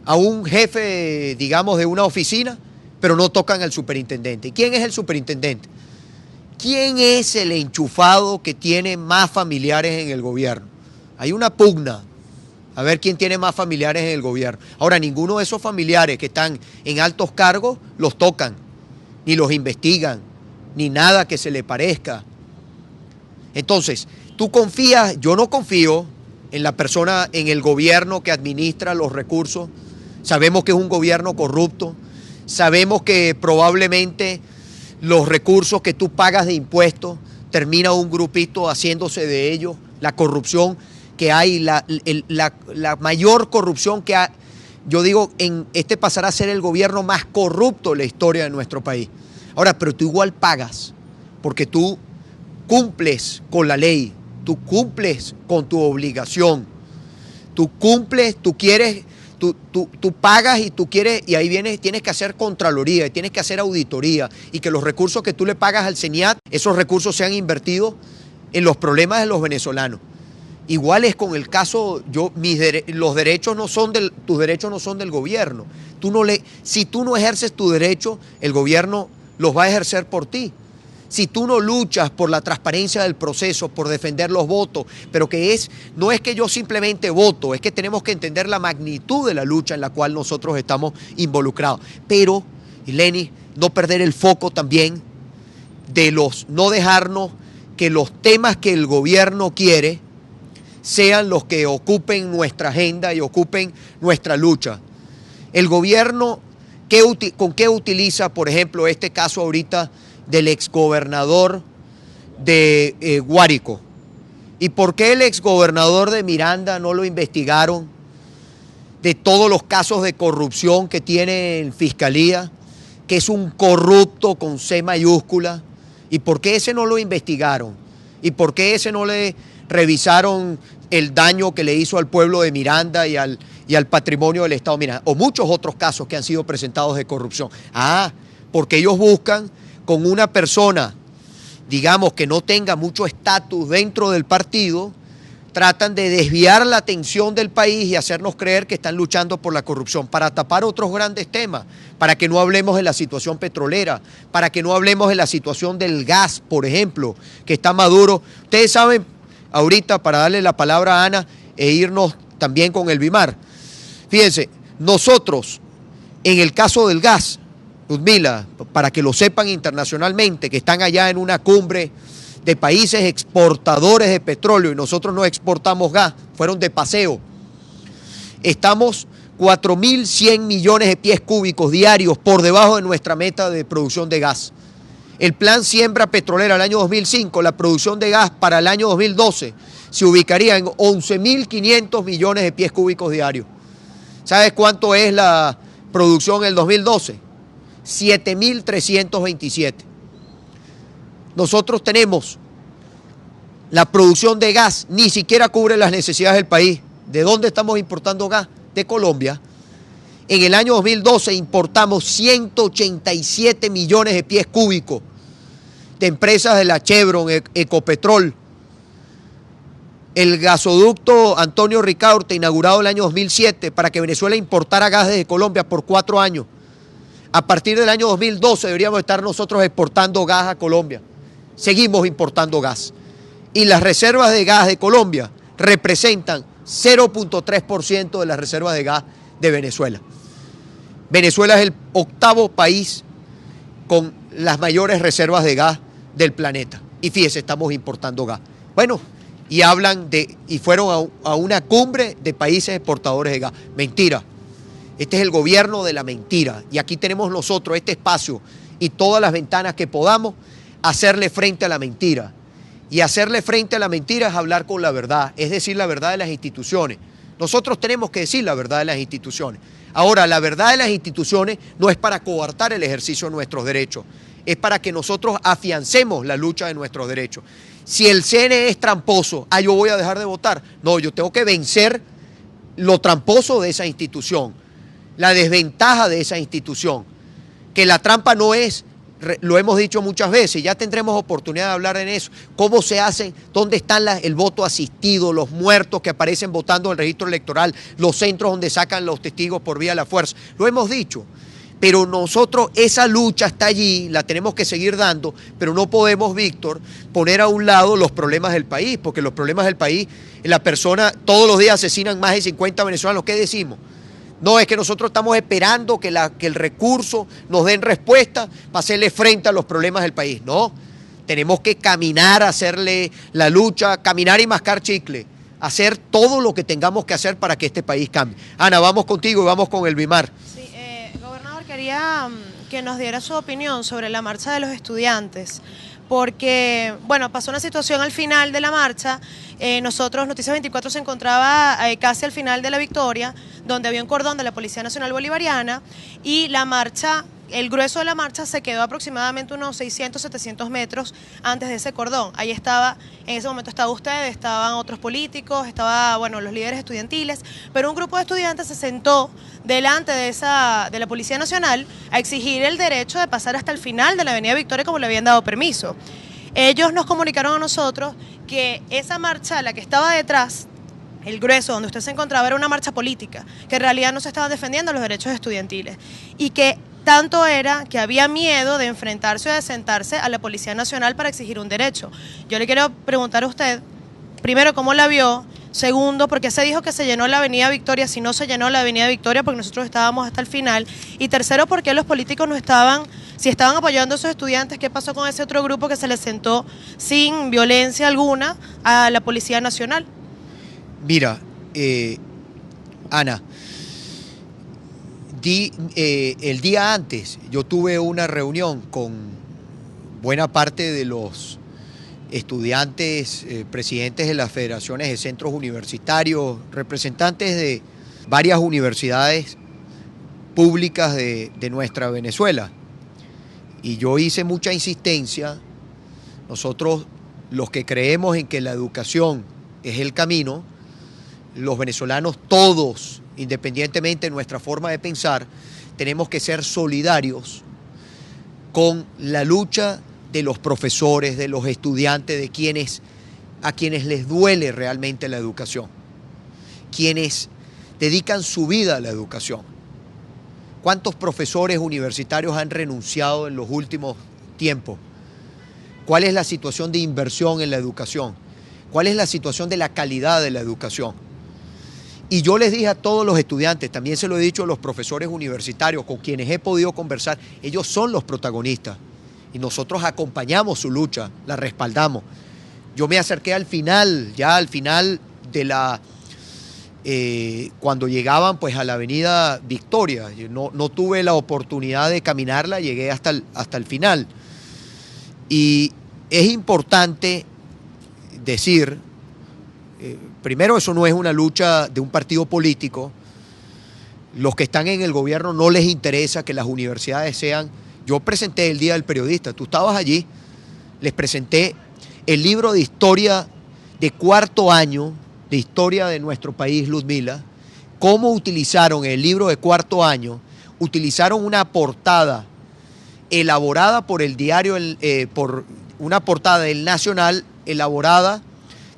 a un jefe, digamos, de una oficina, pero no tocan al superintendente. ¿Quién es el superintendente? ¿Quién es el enchufado que tiene más familiares en el gobierno? Hay una pugna a ver quién tiene más familiares en el gobierno. Ahora, ninguno de esos familiares que están en altos cargos los tocan, ni los investigan, ni nada que se le parezca. Entonces, tú confías, yo no confío en la persona, en el gobierno que administra los recursos. Sabemos que es un gobierno corrupto, sabemos que probablemente los recursos que tú pagas de impuestos termina un grupito haciéndose de ellos. La corrupción que hay, la mayor corrupción que hay, yo digo, este pasará a ser el gobierno más corrupto de la historia de nuestro país. Ahora, pero tú igual pagas, porque tú cumples con la ley, tú cumples con tu obligación, tú cumples, tú quieres, tú pagas y tú quieres, y ahí tienes que hacer contraloría, y tienes que hacer auditoría, y que los recursos que tú le pagas al CENIAT, esos recursos sean invertidos en los problemas de los venezolanos. Igual es con el caso, los derechos no son tus derechos no son del gobierno. Si tú no ejerces tu derecho, el gobierno los va a ejercer por ti. Si tú no luchas por la transparencia del proceso, por defender los votos, pero no es que yo simplemente voto, es que tenemos que entender la magnitud de la lucha en la cual nosotros estamos involucrados. Pero, Lenis, no perder el foco también no dejarnos que los temas que el gobierno quiere sean los que ocupen nuestra agenda y ocupen nuestra lucha. El gobierno, ¿con qué utiliza, por ejemplo, este caso ahorita del exgobernador de Guárico? ¿Y por qué el exgobernador de Miranda no lo investigaron de todos los casos de corrupción que tiene en Fiscalía, que es un corrupto con C mayúscula? ¿Y por qué ese no lo investigaron? ¿Y por qué ese no le revisaron el daño que le hizo al pueblo de Miranda y al patrimonio del Estado de Miranda? O muchos otros casos que han sido presentados de corrupción. Porque ellos buscan con una persona, digamos, que no tenga mucho estatus dentro del partido, tratan de desviar la atención del país y hacernos creer que están luchando por la corrupción para tapar otros grandes temas, para que no hablemos de la situación petrolera, para que no hablemos de la situación del gas, por ejemplo, que está maduro. Ustedes saben, ahorita para darle la palabra a Ana e irnos también con el BIMAR, fíjense, nosotros en el caso del gas, Ludmila, para que lo sepan internacionalmente, que están allá en una cumbre de países exportadores de petróleo y nosotros no exportamos gas, fueron de paseo. Estamos 4.100 millones de pies cúbicos diarios por debajo de nuestra meta de producción de gas. El plan Siembra Petrolera del año 2005, la producción de gas para el año 2012 se ubicaría en 11.500 millones de pies cúbicos diarios. ¿Sabes cuánto es la producción en el 2012? 7.327. Nosotros tenemos la producción de gas, ni siquiera cubre las necesidades del país. ¿De dónde estamos importando gas? De Colombia. En el año 2012 importamos 187 millones de pies cúbicos de empresas de la Chevron, Ecopetrol. El gasoducto Antonio Ricaurte, inaugurado el año 2007, para que Venezuela importara gas desde Colombia por 4 años. A partir del año 2012 deberíamos estar nosotros exportando gas a Colombia. Seguimos importando gas. Y las reservas de gas de Colombia representan 0.3% de las reservas de gas de Venezuela. Venezuela es el 8º país con las mayores reservas de gas del planeta. Y fíjese, estamos importando gas. Bueno, y fueron a una cumbre de países exportadores de gas. Mentira. Este es el gobierno de la mentira. Y aquí tenemos nosotros este espacio y todas las ventanas que podamos hacerle frente a la mentira. Y hacerle frente a la mentira es hablar con la verdad, es decir, la verdad de las instituciones. Nosotros tenemos que decir la verdad de las instituciones. Ahora, la verdad de las instituciones no es para coartar el ejercicio de nuestros derechos, es para que nosotros afiancemos la lucha de nuestros derechos. Si el CNE es tramposo, yo voy a dejar de votar. No, yo tengo que vencer lo tramposo de esa institución, la desventaja de esa institución, que la trampa no es, lo hemos dicho muchas veces, ya tendremos oportunidad de hablar en eso, cómo se hacen, dónde están el voto asistido, los muertos que aparecen votando en el registro electoral, los centros donde sacan los testigos por vía de la fuerza, lo hemos dicho, pero nosotros esa lucha está allí, la tenemos que seguir dando, pero no podemos, Víctor, poner a un lado los problemas del país, porque los problemas del país, la persona, todos los días asesinan más de 50 venezolanos, ¿qué decimos? No, es que nosotros estamos esperando que el recurso nos den respuesta para hacerle frente a los problemas del país. No, tenemos que caminar, hacerle la lucha, caminar y mascar chicle, hacer todo lo que tengamos que hacer para que este país cambie. Ana, vamos contigo y vamos con el BIMAR. Sí, gobernador, quería que nos diera su opinión sobre la marcha de los estudiantes, porque, bueno, pasó una situación al final de la marcha. Nosotros, Noticias 24, se encontraba casi al final de la victoria, donde había un cordón de la Policía Nacional Bolivariana y la marcha, el grueso de la marcha se quedó aproximadamente unos 600, 700 metros antes de ese cordón. Ahí estaba, en ese momento estaba usted, estaban otros políticos, estaban, los líderes estudiantiles, pero un grupo de estudiantes se sentó delante de la Policía Nacional a exigir el derecho de pasar hasta el final de la Avenida Victoria como le habían dado permiso. Ellos nos comunicaron a nosotros que esa marcha, la que estaba detrás, el grueso donde usted se encontraba, era una marcha política, que en realidad no se estaban defendiendo los derechos estudiantiles y que tanto era que había miedo de enfrentarse o de sentarse a la Policía Nacional para exigir un derecho. Yo le quiero preguntar a usted, primero, ¿cómo la vio? Segundo, ¿por qué se dijo que se llenó la Avenida Victoria si no se llenó la Avenida Victoria? Porque nosotros estábamos hasta el final. Y tercero, ¿por qué los políticos no estaban, si estaban apoyando a esos estudiantes, qué pasó con ese otro grupo que se les sentó sin violencia alguna a la Policía Nacional? Mira, Ana, el día antes yo tuve una reunión con buena parte de los estudiantes, presidentes de las federaciones de centros universitarios, representantes de varias universidades públicas de nuestra Venezuela. y yo hice mucha insistencia. Nosotros, los que creemos en que la educación es el camino, los venezolanos todos, independientemente de nuestra forma de pensar, tenemos que ser solidarios con la lucha de los profesores, de los estudiantes, a quienes les duele realmente la educación, quienes dedican su vida a la educación. ¿Cuántos profesores universitarios han renunciado en los últimos tiempos? ¿Cuál es la situación de inversión en la educación? ¿Cuál es la situación de la calidad de la educación? Y yo les dije a todos los estudiantes, también se lo he dicho a los profesores universitarios con quienes he podido conversar, ellos son los protagonistas y nosotros acompañamos su lucha, la respaldamos. Yo me acerqué al final, ya al final de la... cuando llegaban pues a la avenida Victoria, no tuve la oportunidad de caminarla, llegué hasta el final. Y es importante decir, primero, eso no es una lucha de un partido político. Los que están en el gobierno no les interesa que las universidades sean... Yo presenté el Día del Periodista, tú estabas allí, les presenté el libro de historia de cuarto año, de historia de nuestro país, Ludmila, cómo utilizaron el libro de cuarto año, utilizaron una portada elaborada por el diario, por una portada del Nacional, elaborada,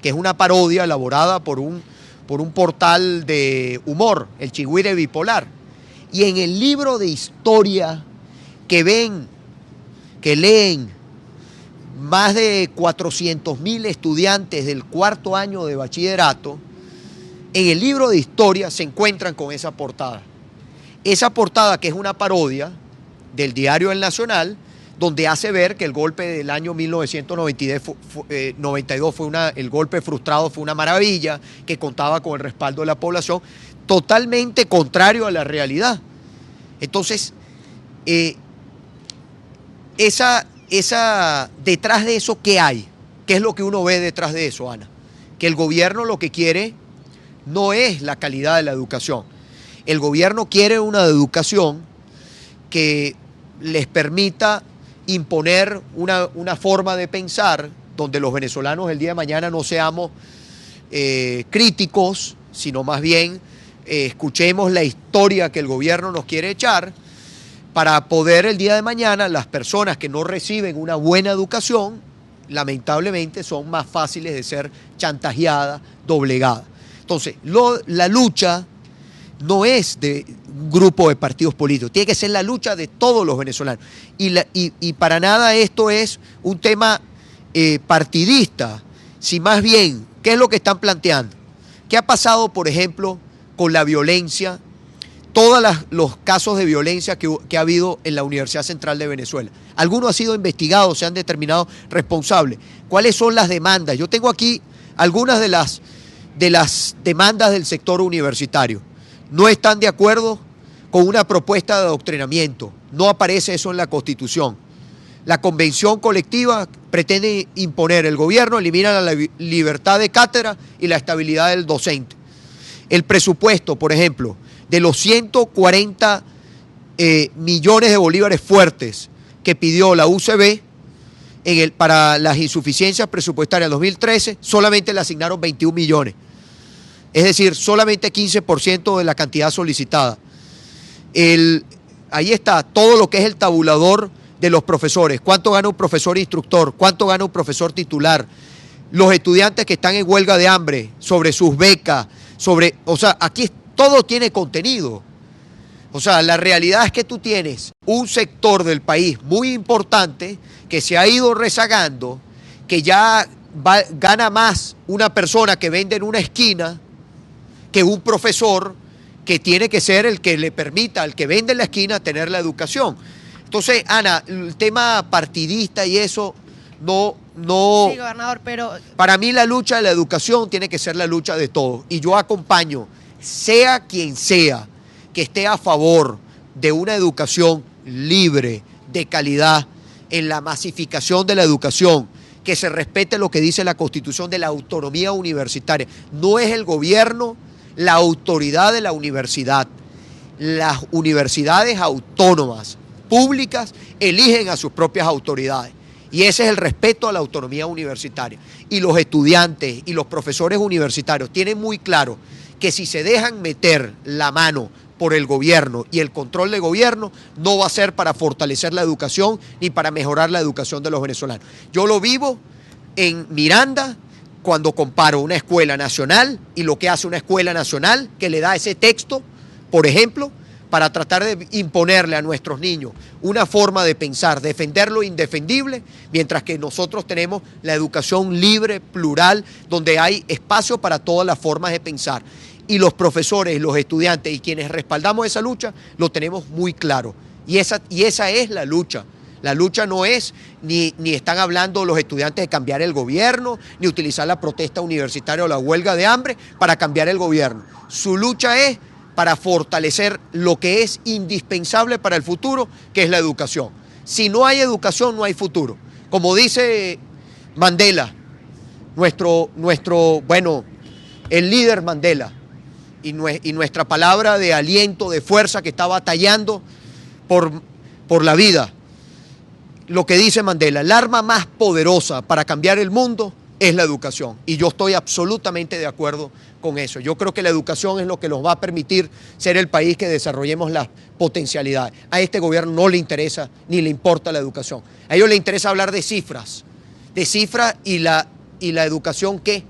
que es una parodia elaborada por un portal de humor, el Chigüire Bipolar. Y en el libro de historia que leen más de 400.000 estudiantes del cuarto año de bachillerato, en el libro de historia se encuentran con esa portada. Esa portada, que es una parodia del diario El Nacional, donde hace ver que el golpe del año 1992 el golpe frustrado fue una maravilla, que contaba con el respaldo de la población, totalmente contrario a la realidad. Entonces, detrás de eso, ¿qué hay? ¿Qué es lo que uno ve detrás de eso, Ana? Que el gobierno lo que quiere no es la calidad de la educación. El gobierno quiere una educación que les permita imponer una forma de pensar donde los venezolanos el día de mañana no seamos críticos, sino más bien escuchemos la historia que el gobierno nos quiere echar, para poder el día de mañana las personas que no reciben una buena educación, lamentablemente son más fáciles de ser chantajeadas, doblegadas. Entonces, la lucha no es de un grupo de partidos políticos, tiene que ser la lucha de todos los venezolanos. Y para nada esto es un tema partidista, si más bien, ¿qué es lo que están planteando? ¿Qué ha pasado, por ejemplo, con la violencia? Todos los casos de violencia que ha habido en la Universidad Central de Venezuela. Algunos han sido investigados, se han determinado responsables. ¿Cuáles son las demandas? Yo tengo aquí algunas de las demandas del sector universitario. No están de acuerdo con una propuesta de adoctrinamiento. No aparece eso en la Constitución. La convención colectiva pretende imponer el gobierno, elimina la libertad de cátedra y la estabilidad del docente. El presupuesto, por ejemplo, de los 140 millones de bolívares fuertes que pidió la UCB para las insuficiencias presupuestarias del 2013, solamente le asignaron 21 millones. Es decir, solamente 15% de la cantidad solicitada. Ahí está todo lo que es el tabulador de los profesores. ¿Cuánto gana un profesor instructor? ¿Cuánto gana un profesor titular? Los estudiantes que están en huelga de hambre, sobre sus becas, o sea, aquí todo tiene contenido. O sea, la realidad es que tú tienes un sector del país muy importante que se ha ido rezagando, que ya gana más una persona que vende en una esquina que un profesor que tiene que ser el que le permita al que vende en la esquina tener la educación. Entonces, Ana, el tema partidista y eso no... Sí, gobernador, pero... Para mí la lucha de la educación tiene que ser la lucha de todos. Y yo acompaño, sea quien sea, que esté a favor de una educación libre, de calidad, en la masificación de la educación, que se respete lo que dice la Constitución de la autonomía universitaria. No es el gobierno la autoridad de la universidad. Las universidades autónomas públicas eligen a sus propias autoridades. Y ese es el respeto a la autonomía universitaria. Y los estudiantes y los profesores universitarios tienen muy claro que si se dejan meter la mano por el gobierno y el control del gobierno, no va a ser para fortalecer la educación ni para mejorar la educación de los venezolanos. Yo lo vivo en Miranda cuando comparo una escuela nacional y lo que hace una escuela nacional que le da ese texto, por ejemplo, para tratar de imponerle a nuestros niños una forma de pensar, defender lo indefendible, mientras que nosotros tenemos la educación libre, plural, donde hay espacio para todas las formas de pensar. Y los profesores, los estudiantes y quienes respaldamos esa lucha, lo tenemos muy claro. Y esa es la lucha. La lucha no es, ni están hablando los estudiantes de cambiar el gobierno, ni utilizar la protesta universitaria o la huelga de hambre para cambiar el gobierno. Su lucha es para fortalecer lo que es indispensable para el futuro, que es la educación. Si no hay educación, no hay futuro. Como dice Mandela, el líder Mandela, y nuestra palabra de aliento, de fuerza, que está batallando por la vida. Lo que dice Mandela, el arma más poderosa para cambiar el mundo es la educación. Y yo estoy absolutamente de acuerdo con eso. Yo creo que la educación es lo que nos va a permitir ser el país que desarrollemos las potencialidades. A este gobierno no le interesa ni le importa la educación. A ellos les interesa hablar de cifras y la educación, ¿qué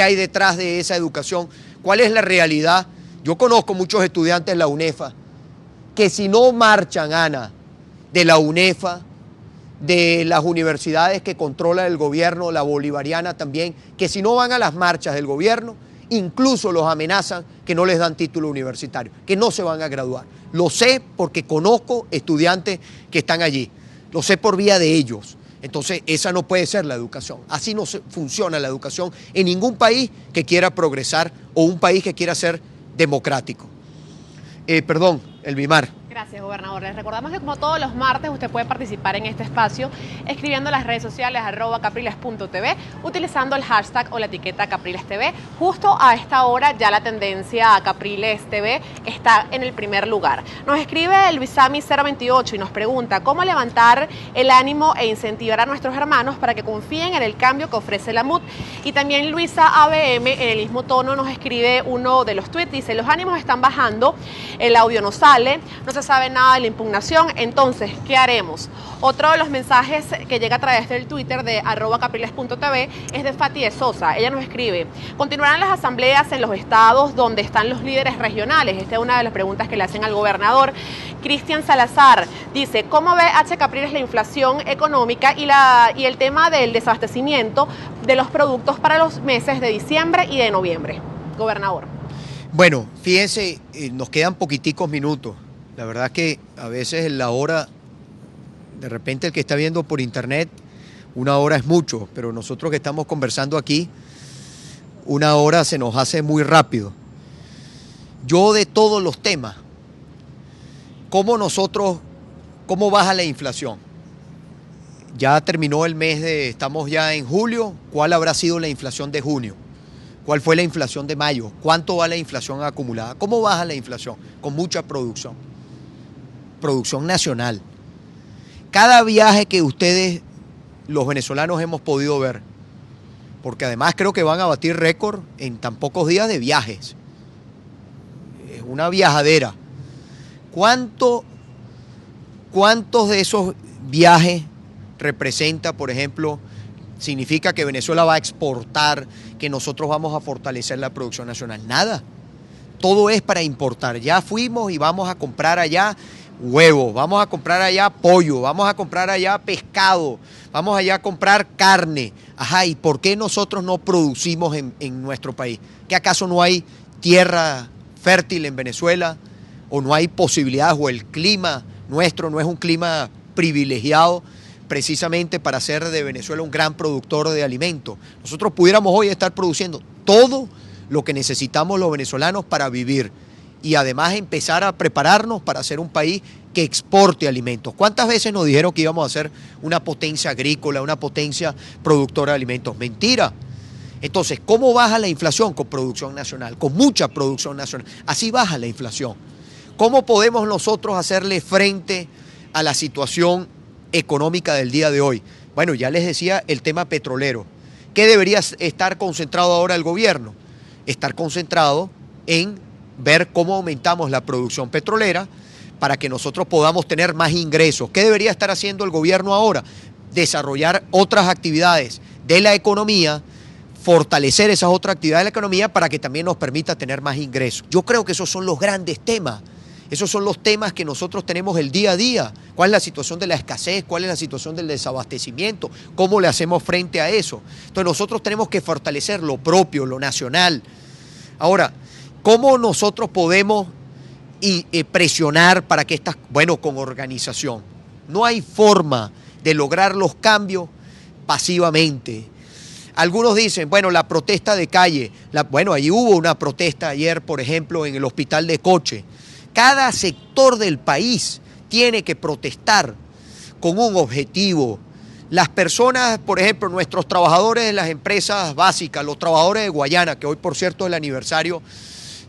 hay detrás de esa educación? ¿Cuál es la realidad? Yo conozco muchos estudiantes de la UNEFA que si no marchan, Ana, de la UNEFA, de las universidades que controla el gobierno, la bolivariana también, que si no van a las marchas del gobierno, incluso los amenazan que no les dan título universitario, que no se van a graduar. Lo sé porque conozco estudiantes que están allí, lo sé por vía de ellos. Entonces, esa no puede ser la educación. Así no funciona la educación en ningún país que quiera progresar o un país que quiera ser democrático. Elvimar. Gracias, gobernador. Les recordamos que como todos los martes usted puede participar en este espacio escribiendo en las redes sociales @capriles.tv, utilizando el hashtag o la etiqueta CaprilesTV. Justo a esta hora ya la tendencia a Capriles TV está en el primer lugar. Nos escribe el Luisami 028 y nos pregunta cómo levantar el ánimo e incentivar a nuestros hermanos para que confíen en el cambio que ofrece la MUD. Y también Luisa ABM en el mismo tono nos escribe uno de los tweets, dice: los ánimos están bajando, el audio no sale, no se sabe nada de la impugnación, entonces, ¿qué haremos? Otro de los mensajes que llega a través del Twitter de @capriles.tv es de Fati de Sosa. Ella nos escribe: ¿continuarán las asambleas en los estados donde están los líderes regionales? Esta es una de las preguntas que le hacen al gobernador. Cristian Salazar dice: ¿cómo ve H. Capriles la inflación económica y el tema del desabastecimiento de los productos para los meses de diciembre y de noviembre? Gobernador. Bueno, fíjense, nos quedan poquiticos minutos. La verdad que a veces la hora, de repente el que está viendo por internet, una hora es mucho, pero nosotros que estamos conversando aquí, una hora se nos hace muy rápido. Yo de todos los temas, ¿cómo baja la inflación? Ya terminó el mes estamos ya en julio, ¿cuál habrá sido la inflación de junio? ¿Cuál fue la inflación de mayo? ¿Cuánto va la inflación acumulada? ¿Cómo baja la inflación? Con mucha producción nacional. Cada viaje que ustedes, los venezolanos, hemos podido ver, porque además creo que van a batir récord en tan pocos días de viajes. Es una viajadera. ¿Cuántos de esos viajes representa, por ejemplo, significa que Venezuela va a exportar, que nosotros vamos a fortalecer la producción nacional? Nada. Todo es para importar. Ya fuimos y vamos a comprar allá huevos, vamos a comprar allá pollo, vamos a comprar allá pescado, vamos allá a comprar carne. Ajá, ¿y por qué nosotros no producimos en nuestro país? ¿Que acaso no hay tierra fértil en Venezuela? ¿O no hay posibilidades? ¿O el clima nuestro no es un clima privilegiado precisamente para hacer de Venezuela un gran productor de alimentos? Nosotros pudiéramos hoy estar produciendo todo lo que necesitamos los venezolanos para vivir y además empezar a prepararnos para ser un país que exporte alimentos. ¿Cuántas veces nos dijeron que íbamos a ser una potencia agrícola, una potencia productora de alimentos? Mentira. Entonces, ¿cómo baja la inflación? Con producción nacional, con mucha producción nacional. Así baja la inflación. ¿Cómo podemos nosotros hacerle frente a la situación económica del día de hoy. Bueno, ya les decía el tema petrolero. ¿Qué debería estar concentrado ahora el gobierno? Estar concentrado en ver cómo aumentamos la producción petrolera para que nosotros podamos tener más ingresos. ¿Qué debería estar haciendo el gobierno ahora? Desarrollar otras actividades de la economía, fortalecer esas otras actividades de la economía para que también nos permita tener más ingresos. Yo creo que esos son los grandes temas. Esos son los temas que nosotros tenemos el día a día. ¿Cuál es la situación de la escasez? ¿Cuál es la situación del desabastecimiento? ¿Cómo le hacemos frente a eso? Entonces nosotros tenemos que fortalecer lo propio, lo nacional. Ahora, ¿cómo nosotros podemos presionar para que estas, bueno, con organización? No hay forma de lograr los cambios pasivamente. Algunos dicen, bueno, la protesta de calle, bueno, ahí hubo una protesta ayer, por ejemplo, en el hospital de Coche. Cada sector del país tiene que protestar con un objetivo. Las personas, por ejemplo, nuestros trabajadores de las empresas básicas, los trabajadores de Guayana, que hoy por cierto es el aniversario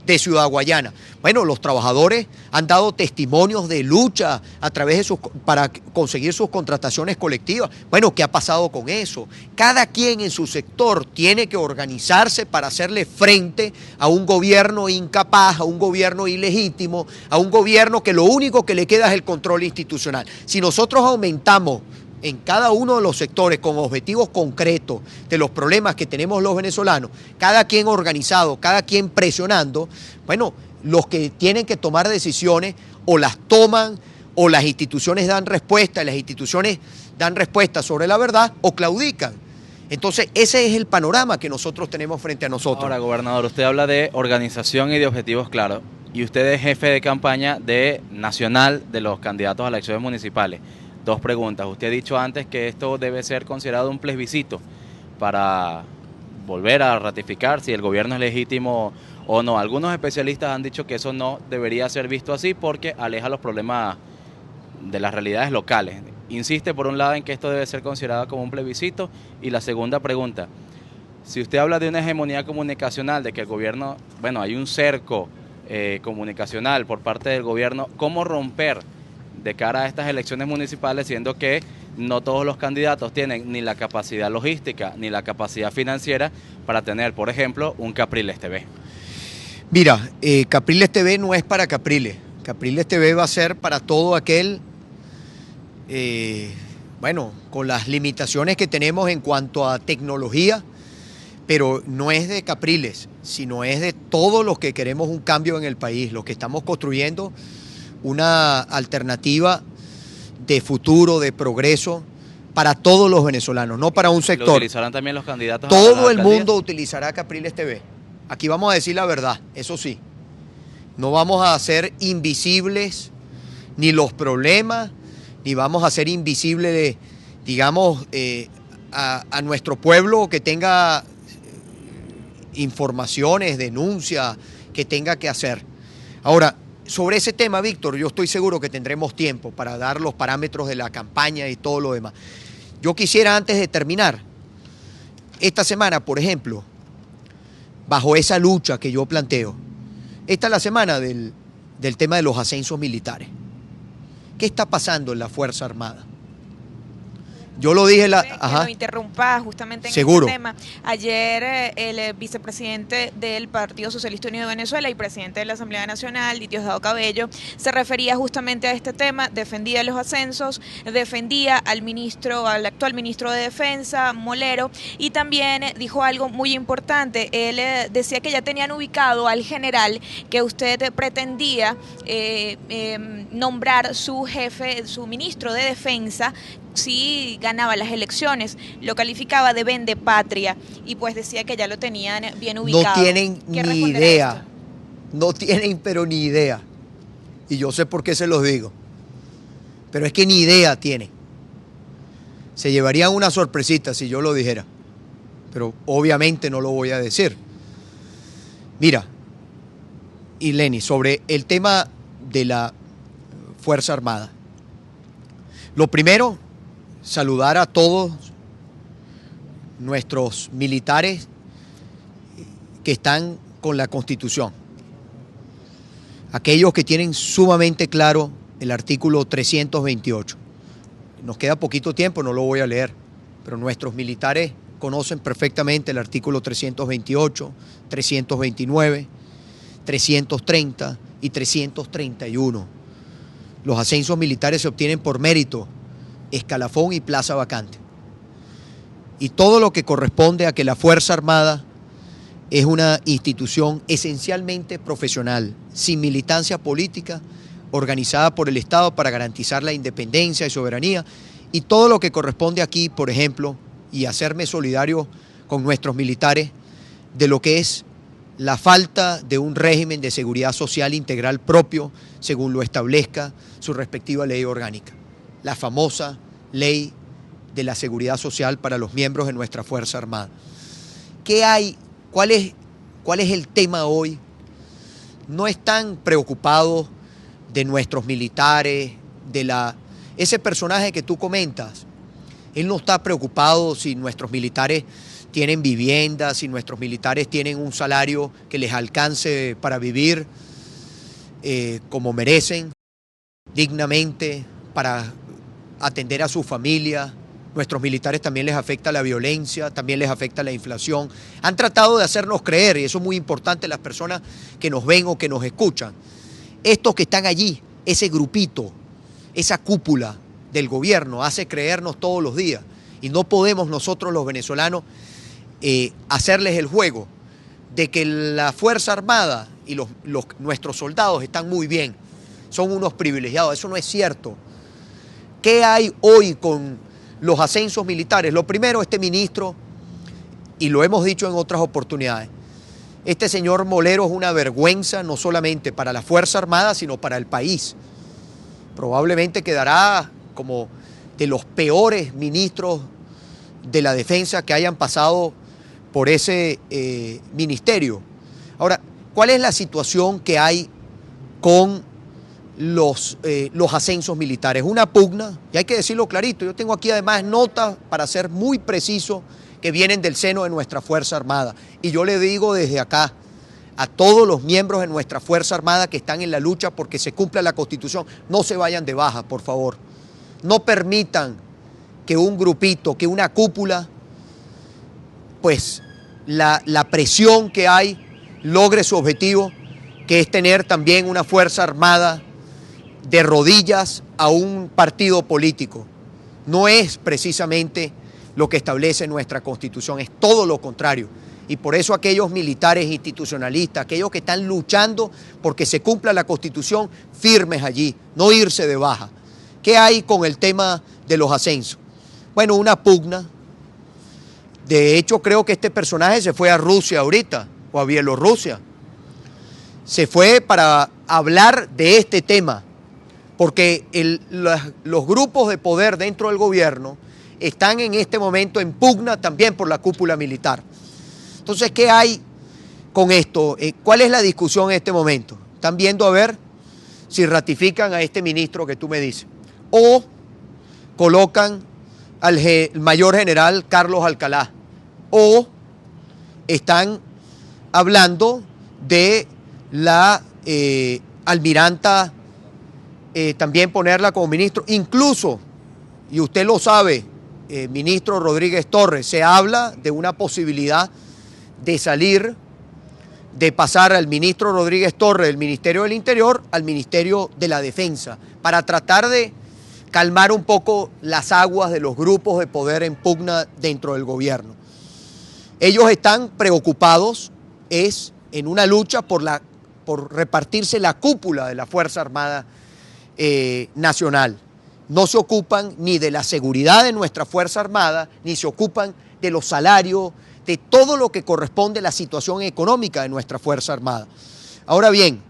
de Ciudad Guayana. Bueno, los trabajadores han dado testimonios de lucha a través de para conseguir sus contrataciones colectivas. Bueno, ¿qué ha pasado con eso? Cada quien en su sector tiene que organizarse para hacerle frente a un gobierno incapaz, a un gobierno ilegítimo, a un gobierno que lo único que le queda es el control institucional. Si nosotros aumentamos en cada uno de los sectores con objetivos concretos de los problemas que tenemos los venezolanos, cada quien organizado, cada quien presionando, bueno, los que tienen que tomar decisiones o las toman o las instituciones dan respuesta, las instituciones dan respuesta sobre la verdad o claudican. Entonces, ese es el panorama que nosotros tenemos frente a nosotros. Ahora, gobernador, usted habla de organización y de objetivos claros, y usted es jefe de campaña nacional de los candidatos a las elecciones municipales. Dos preguntas. Usted ha dicho antes que esto debe ser considerado un plebiscito para volver a ratificar si el gobierno es legítimo o no. Algunos especialistas han dicho que eso no debería ser visto así porque aleja los problemas de las realidades locales. Insiste por un lado en que esto debe ser considerado como un plebiscito. Y la segunda pregunta, si usted habla de una hegemonía comunicacional, de que el gobierno, bueno, hay un cerco comunicacional por parte del gobierno, ¿cómo romper de cara a estas elecciones municipales, siendo que no todos los candidatos tienen ni la capacidad logística ni la capacidad financiera para tener, por ejemplo, un Capriles TV? Mira, Capriles TV no es para Capriles. Capriles TV va a ser para todo aquel, bueno, con las limitaciones que tenemos en cuanto a tecnología, pero no es de Capriles, sino es de todos los que queremos un cambio en el país, los que estamos construyendo una alternativa de futuro, de progreso para todos los venezolanos, no para un sector. ¿Lo utilizarán también los candidatos? Todo el mundo utilizará Capriles TV. Aquí vamos a decir la verdad, eso sí. No vamos a hacer invisibles ni los problemas, ni vamos a hacer invisibles, digamos, a nuestro pueblo que tenga informaciones, denuncias, que tenga que hacer. Ahora, sobre ese tema, Víctor, yo estoy seguro que tendremos tiempo para dar los parámetros de la campaña y todo lo demás. Yo quisiera, antes de terminar, esta semana, por ejemplo, bajo esa lucha que yo planteo, esta es la semana del tema de los ascensos militares. ¿Qué está pasando en la Fuerza Armada? Yo lo dije que lo interrumpa justamente en Seguro. este tema. Ayer el vicepresidente del Partido Socialista Unido de Venezuela y presidente de la Asamblea Nacional, Diosdado Cabello, se refería justamente a este tema, defendía los ascensos, defendía al actual ministro de Defensa, Molero, y también dijo algo muy importante. Él decía que ya tenían ubicado al general que usted pretendía nombrar su jefe, su ministro de Defensa, si ganaba las elecciones. Lo calificaba de vendepatria y pues decía que ya lo tenían bien ubicado. No tienen ni idea, no tienen pero ni idea, y yo sé por qué se los digo, pero es que ni idea tienen. Se llevarían una sorpresita si yo lo dijera, pero obviamente no lo voy a decir. Mira, y Lenny, sobre el tema de la Fuerza Armada, lo primero, saludar a todos nuestros militares que están con la Constitución. Aquellos que tienen sumamente claro el artículo 328. Nos queda poquito tiempo, no lo voy a leer, pero nuestros militares conocen perfectamente el artículo 328, 329, 330 y 331. Los ascensos militares se obtienen por mérito, escalafón y plaza vacante. Y todo lo que corresponde a que la Fuerza Armada es una institución esencialmente profesional, sin militancia política, organizada por el Estado para garantizar la independencia y soberanía, y todo lo que corresponde aquí, por ejemplo, y hacerme solidario con nuestros militares, de lo que es la falta de un régimen de seguridad social integral propio, según lo establezca su respectiva ley orgánica, la famosa ley de la seguridad social para los miembros de nuestra Fuerza Armada. ¿Qué hay? ¿Cuál es el tema hoy? No están preocupados de nuestros militares, ese personaje que tú comentas. Él no está preocupado si nuestros militares tienen viviendas, si nuestros militares tienen un salario que les alcance para vivir como merecen, dignamente, para atender a su familia. Nuestros militares también les afecta la violencia, también les afecta la inflación. Han tratado de hacernos creer, y eso es muy importante, las personas que nos ven o que nos escuchan. Estos que están allí, ese grupito, esa cúpula del gobierno, hace creernos todos los días. Y no podemos nosotros los venezolanos hacerles el juego de que la Fuerza Armada y nuestros soldados están muy bien, son unos privilegiados. Eso no es cierto. ¿Qué hay hoy con los ascensos militares? Lo primero, este ministro, y lo hemos dicho en otras oportunidades, este señor Molero es una vergüenza no solamente para la Fuerza Armada, sino para el país. Probablemente quedará como de los peores ministros de la defensa que hayan pasado por ese ministerio. Ahora, ¿cuál es la situación que hay con los ascensos militares? Una pugna, y hay que decirlo clarito, yo tengo aquí además notas para ser muy preciso que vienen del seno de nuestra Fuerza Armada. Y yo le digo desde acá a todos los miembros de nuestra Fuerza Armada que están en la lucha porque se cumpla la Constitución, no se vayan de baja, por favor. No permitan que un grupito, que una cúpula, pues la presión que hay logre su objetivo, que es tener también una Fuerza Armada de rodillas a un partido político. No es precisamente lo que establece nuestra Constitución, es todo lo contrario. Y por eso aquellos militares institucionalistas, aquellos que están luchando porque se cumpla la Constitución, firmes allí, no irse de baja. ¿Qué hay con el tema de los ascensos? Bueno, una pugna. De hecho, creo que este personaje se fue a Rusia ahorita, o a Bielorrusia. Se fue para hablar de este tema, porque los grupos de poder dentro del gobierno están en este momento en pugna también por la cúpula militar. Entonces, ¿qué hay con esto? ¿Cuál es la discusión en este momento? Están viendo a ver si ratifican a este ministro que tú me dices, o colocan al mayor general Carlos Alcalá, o están hablando de la almiranta, también ponerla como ministro, incluso, y usted lo sabe, ministro Rodríguez Torres, se habla de una posibilidad de salir, de pasar al ministro Rodríguez Torres del Ministerio del Interior al Ministerio de la Defensa, para tratar de calmar un poco las aguas de los grupos de poder en pugna dentro del gobierno. Ellos están preocupados en una lucha por repartirse la cúpula de la Fuerza Armada Nacional. No se ocupan ni de la seguridad de nuestra Fuerza Armada, ni se ocupan de los salarios, de todo lo que corresponde a la situación económica de nuestra Fuerza Armada. Ahora bien,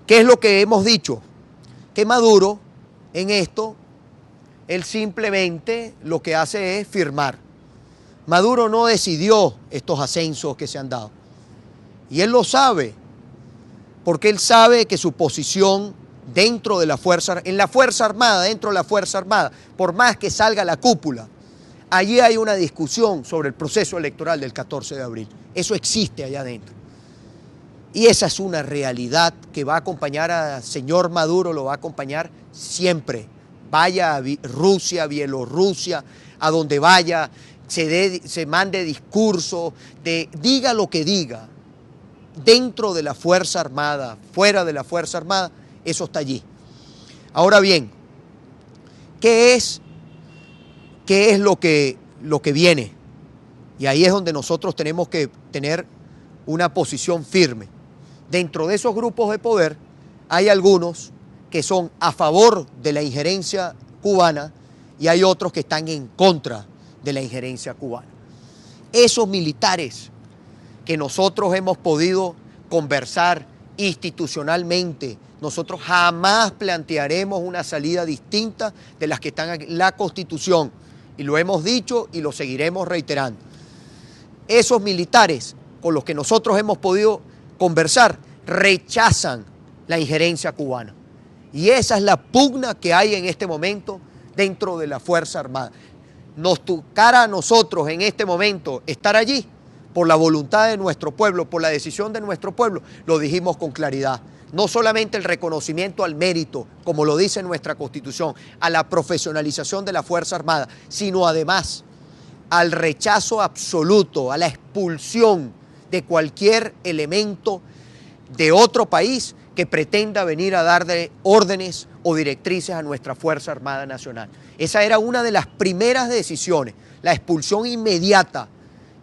¿qué es lo que hemos dicho? Que Maduro en esto, él simplemente lo que hace es firmar. Maduro no decidió estos ascensos que se han dado. Y él lo sabe, porque él sabe que su posición dentro de la Fuerza, en la Fuerza Armada, dentro de la Fuerza Armada, por más que salga la cúpula, allí hay una discusión sobre el proceso electoral del 14 de abril. Eso existe allá adentro. Y esa es una realidad que va a acompañar al señor Maduro, lo va a acompañar siempre. Vaya a Rusia, Bielorrusia, a donde vaya, se mande discurso, diga lo que diga, dentro de la Fuerza Armada, fuera de la Fuerza Armada, eso está allí. Ahora bien, ¿qué es lo que viene? Y ahí es donde nosotros tenemos que tener una posición firme. Dentro de esos grupos de poder hay algunos que son a favor de la injerencia cubana y hay otros que están en contra de la injerencia cubana. Esos militares que nosotros hemos podido conversar institucionalmente, nosotros jamás plantearemos una salida distinta de las que están en la Constitución, y lo hemos dicho y lo seguiremos reiterando. Esos militares con los que nosotros hemos podido conversar rechazan la injerencia cubana. Y esa es la pugna que hay en este momento dentro de la Fuerza Armada. Nos tocará a nosotros en este momento estar allí por la voluntad de nuestro pueblo, por la decisión de nuestro pueblo. Lo dijimos con claridad. No solamente el reconocimiento al mérito, como lo dice nuestra Constitución, a la profesionalización de la Fuerza Armada, sino además al rechazo absoluto, a la expulsión de cualquier elemento de otro país que pretenda venir a darle órdenes o directrices a nuestra Fuerza Armada Nacional. Esa era una de las primeras decisiones, la expulsión inmediata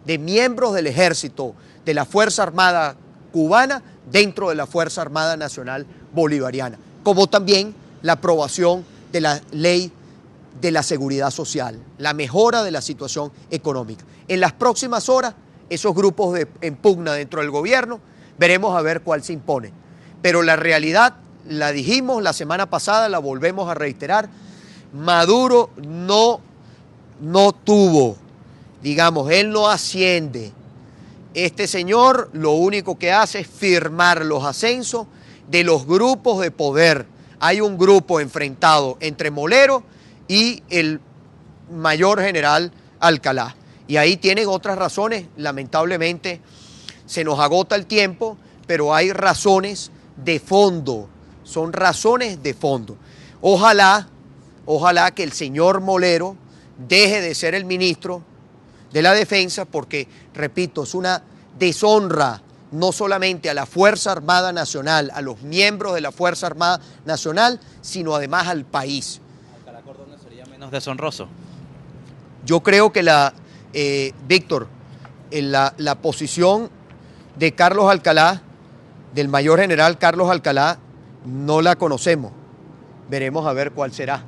de miembros del Ejército, de la Fuerza Armada cubana, dentro de la Fuerza Armada Nacional Bolivariana, como también la aprobación de la Ley de la Seguridad Social, la mejora de la situación económica. En las próximas horas, esos grupos en pugna dentro del gobierno, veremos a ver cuál se impone. Pero la realidad, la dijimos la semana pasada, la volvemos a reiterar, Maduro no tuvo, digamos, él no asciende. Este señor lo único que hace es firmar los ascensos de los grupos de poder. Hay un grupo enfrentado entre Molero y el mayor general Alcalá. Y ahí tienen otras razones, lamentablemente se nos agota el tiempo, pero hay razones de fondo, son razones de fondo. Ojalá que el señor Molero deje de ser el ministro de la Defensa, porque, repito, es una deshonra no solamente a la Fuerza Armada Nacional, a los miembros de la Fuerza Armada Nacional, sino además al país. ¿Alcalá Cordón sería menos deshonroso? Yo creo que Víctor, la posición de Carlos Alcalá, del mayor general Carlos Alcalá, no la conocemos. Veremos a ver cuál será.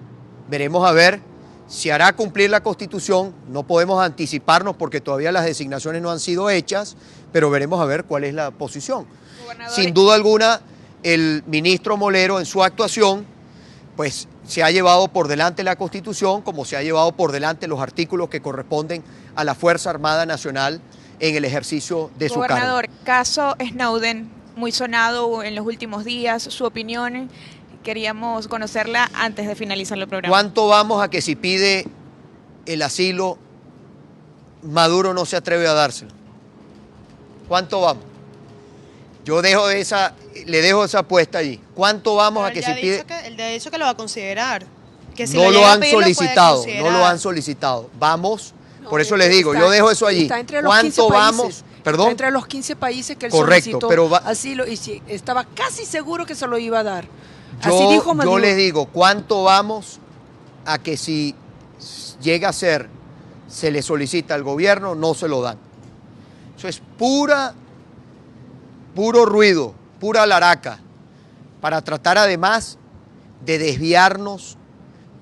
Veremos a ver si hará cumplir la Constitución. No podemos anticiparnos porque todavía las designaciones no han sido hechas, pero veremos a ver cuál es la posición. Sin duda alguna, el ministro Molero en su actuación, pues se ha llevado por delante la Constitución, como se ha llevado por delante los artículos que corresponden a la Fuerza Armada Nacional en el ejercicio de su cargo. Gobernador, caso Snowden, muy sonado en los últimos días, su opinión, queríamos conocerla antes de finalizar el programa. ¿Cuánto vamos a que si pide el asilo, Maduro no se atreve a dárselo? ¿Cuánto vamos? Yo le dejo esa apuesta allí. ¿Cuánto vamos a que si pide? Él ha dicho que lo va a considerar. Que si no lo han solicitado, no lo han solicitado. Vamos, por eso les digo, yo dejo eso allí. Está entre los ¿Cuánto 15 vamos? países, Perdón. Está entre los 15 países que él Correcto, solicitó pero asilo y sí, estaba casi seguro que se lo iba a dar. Así dijo Maduro. Yo les digo, ¿cuánto vamos a que si llega a ser, se le solicita al gobierno, no se lo dan? Eso es puro ruido, pura laraca, para tratar además de desviarnos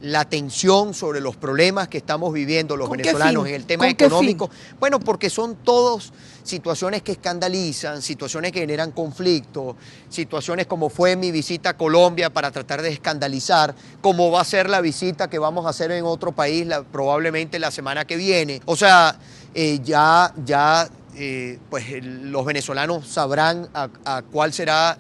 la atención sobre los problemas que estamos viviendo los venezolanos en el tema económico. Bueno, porque son todos situaciones que escandalizan, situaciones que generan conflicto, situaciones como fue mi visita a Colombia para tratar de escandalizar, como va a ser la visita que vamos a hacer en otro país probablemente la semana que viene. O sea, pues los venezolanos sabrán a cuál será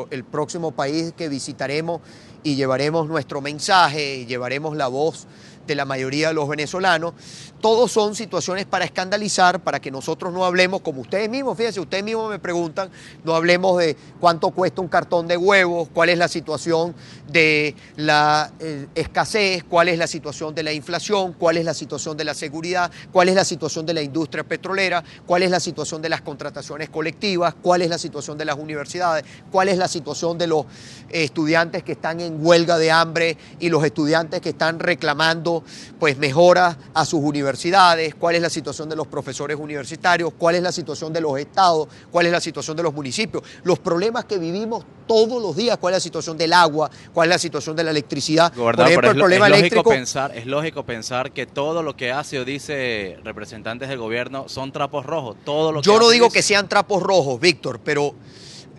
el próximo país que visitaremos y llevaremos nuestro mensaje y llevaremos la voz de la mayoría de los venezolanos. todos son situaciones para escandalizar, para que nosotros no hablemos, como ustedes mismos, fíjense, ustedes mismos me preguntan, no hablemos de cuánto cuesta un cartón de huevos, cuál es la situación de la escasez, cuál es la situación de la inflación, cuál es la situación de la seguridad, cuál es la situación de la industria petrolera, cuál es la situación de las contrataciones colectivas, cuál es la situación de las universidades, cuál es la situación de los estudiantes que están en huelga de hambre y los estudiantes que están reclamando pues mejoras a sus universidades, cuál es la situación de los profesores universitarios, cuál es la situación de los estados, cuál es la situación de los municipios, los problemas que vivimos todos los días, cuál es la situación del agua, cuál es la situación de la electricidad. Gobernador, por ejemplo, el problema eléctrico. Es lógico pensar que todo lo que hace o dice representantes del gobierno son trapos rojos. Todo lo que yo no digo que sean trapos rojos, Víctor, pero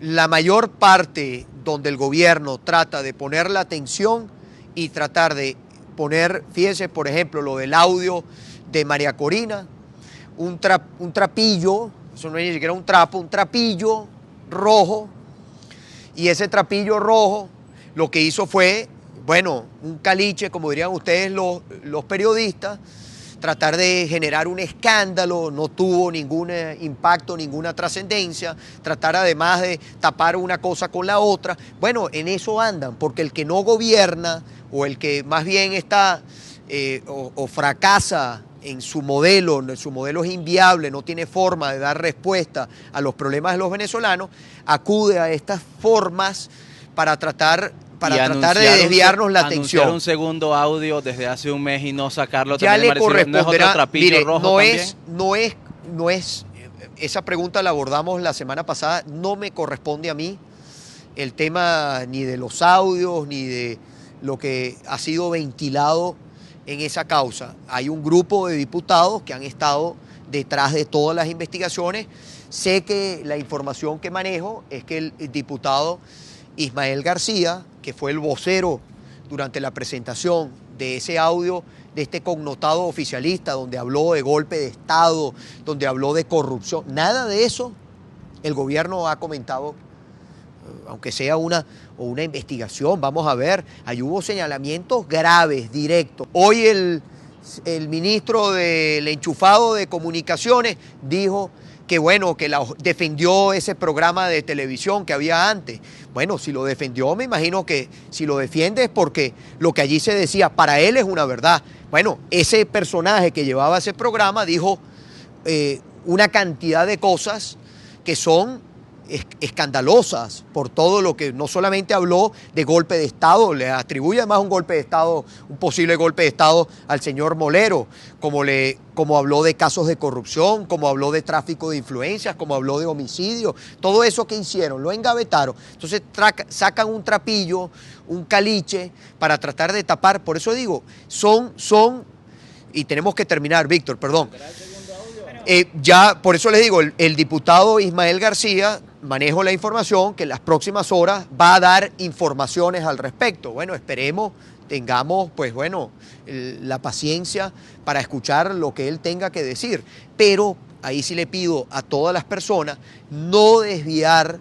la mayor parte donde el gobierno trata de poner la atención y tratar de poner, fíjense, por ejemplo, lo del audio de María Corina, un trapillo, eso no es ni siquiera un trapo, un trapillo rojo, y ese trapillo rojo lo que hizo fue, bueno, un caliche, como dirían ustedes los periodistas, tratar de generar un escándalo, no tuvo ningún impacto, ninguna trascendencia, tratar además de tapar una cosa con la otra. Bueno, en eso andan, porque el que no gobierna o el que más bien está o fracasa en su modelo es inviable, no tiene forma de dar respuesta a los problemas de los venezolanos, acude a estas formas para tratar de desviarnos la atención. Anunciar un segundo audio desde hace un mes y no sacarlo ya también le corresponderá. ¿No es otro trapillo mire, rojo no es, esa pregunta la abordamos la semana pasada, no me corresponde a mí el tema ni de los audios ni de lo que ha sido ventilado en esa causa. Hay un grupo de diputados que han estado detrás de todas las investigaciones. Sé que la información que manejo es que el diputado Ismael García, que fue el vocero durante la presentación de ese audio, de este connotado oficialista, donde habló de golpe de Estado, donde habló de corrupción, nada de eso el gobierno ha comentado, aunque sea una investigación. Vamos a ver, ahí hubo señalamientos graves, directos. Hoy el ministro del enchufado de comunicaciones dijo que bueno, que defendió ese programa de televisión que había antes. Bueno, si lo defendió, me imagino que si lo defiende es porque lo que allí se decía, para él es una verdad. Bueno, ese personaje que llevaba ese programa dijo una cantidad de cosas que son escandalosas por todo lo que no solamente habló de golpe de Estado, le atribuye además un golpe de Estado, un posible golpe de Estado al señor Molero, como habló de casos de corrupción, como habló de tráfico de influencias, como habló de homicidio, todo eso que hicieron, lo engavetaron. Entonces sacan un trapillo, un caliche para tratar de tapar. Por eso digo, y tenemos que terminar, Víctor, perdón. Ya, por eso les digo, el diputado Ismael García, manejo la información que en las próximas horas va a dar informaciones al respecto. Bueno, esperemos, tengamos, pues bueno, la paciencia para escuchar lo que él tenga que decir. Pero ahí sí le pido a todas las personas no desviar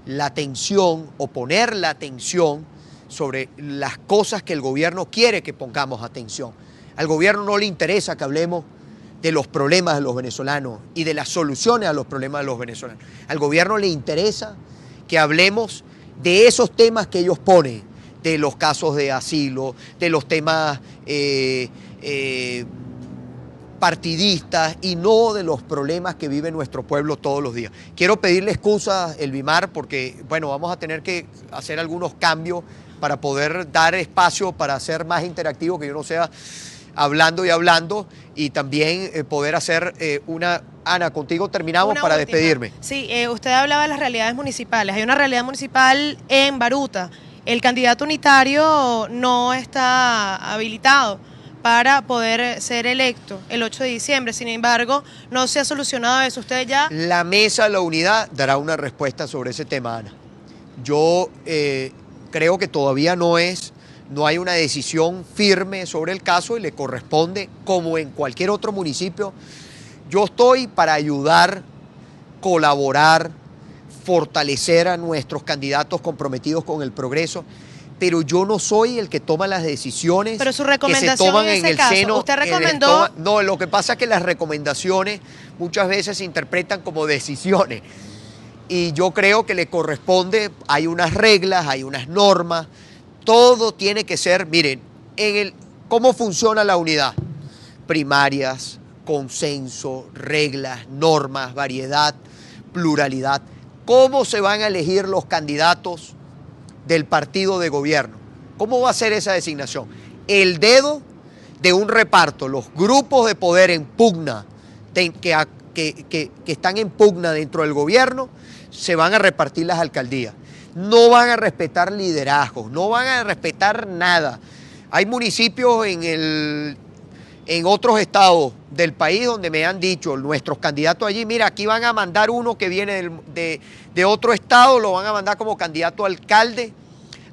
la atención o poner la atención sobre las cosas que el gobierno quiere que pongamos atención. Al gobierno no le interesa que hablemos de los problemas de los venezolanos y de las soluciones a los problemas de los venezolanos. Al gobierno le interesa que hablemos de esos temas que ellos ponen, de los casos de asilo, de los temas partidistas y no de los problemas que vive nuestro pueblo todos los días. Quiero pedirle excusas, Elvimar, porque bueno, vamos a tener que hacer algunos cambios para poder dar espacio para ser más interactivo, que yo no sea hablando y hablando, y también poder hacer Ana, contigo terminamos para despedirme. Sí, usted hablaba de las realidades municipales. Hay una realidad municipal en Baruta. El candidato unitario no está habilitado para poder ser electo el 8 de diciembre. Sin embargo, no se ha solucionado eso. Usted ya... La mesa de la unidad dará una respuesta sobre ese tema, Ana. Yo creo que todavía no hay una decisión firme sobre el caso y le corresponde, como en cualquier otro municipio. Yo estoy para ayudar, colaborar, fortalecer a nuestros candidatos comprometidos con el progreso, pero yo no soy el que toma las decisiones. Pero su que recomendación se toman en ese el caso, seno. usted recomendó... No, lo que pasa es que las recomendaciones muchas veces se interpretan como decisiones. Y yo creo que le corresponde, hay unas reglas, hay unas normas, todo tiene que ser, miren, ¿cómo funciona la unidad? Primarias, consenso, reglas, normas, variedad, pluralidad. ¿Cómo se van a elegir los candidatos del partido de gobierno? ¿Cómo va a ser esa designación? El dedo de un reparto, los grupos de poder en pugna, que están en pugna dentro del gobierno, se van a repartir las alcaldías. No van a respetar liderazgos, no van a respetar nada. Hay municipios en otros estados del país donde me han dicho nuestros candidatos allí, mira, aquí van a mandar uno que viene de otro estado, lo van a mandar como candidato a alcalde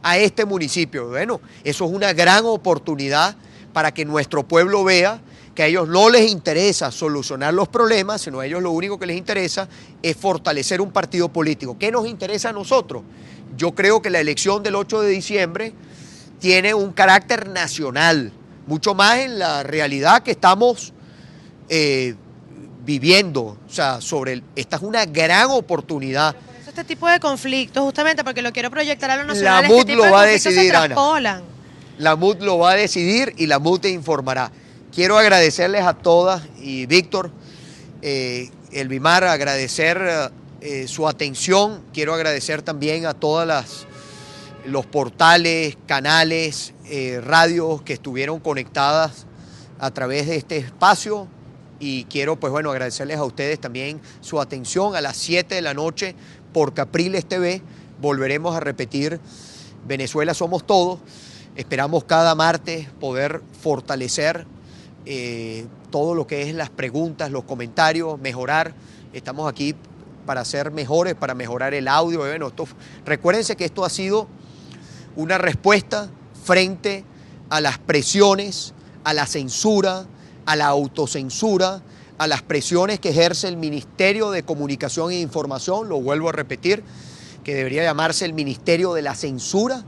a este municipio. Bueno, eso es una gran oportunidad para que nuestro pueblo vea que a ellos no les interesa solucionar los problemas, sino a ellos lo único que les interesa es fortalecer un partido político. ¿Qué nos interesa a nosotros? Yo creo que la elección del 8 de diciembre tiene un carácter nacional, mucho más en la realidad que estamos viviendo. O sea, esta es una gran oportunidad. Por eso este tipo de conflictos, justamente porque lo quiero proyectar a lo nacional, La MUD este tipo lo va a de conflictos decidir, se Ana. traspolan. La MUD lo va a decidir y la MUD te informará. Quiero agradecerles a todas y Víctor, Elvimar, agradecer su atención. Quiero agradecer también a todas los portales, canales, radios que estuvieron conectadas a través de este espacio. Y quiero, pues bueno, agradecerles a ustedes también su atención. A las 7 de la noche por Capriles TV volveremos a repetir Venezuela Somos Todos. Esperamos cada martes poder fortalecer todo lo que es las preguntas, los comentarios, mejorar. Estamos aquí para ser mejores, para mejorar el audio. Bueno, recuérdense que esto ha sido una respuesta frente a las presiones, a la censura, a la autocensura, a las presiones que ejerce el Ministerio de Comunicación e Información, lo vuelvo a repetir, que debería llamarse el Ministerio de la Censura,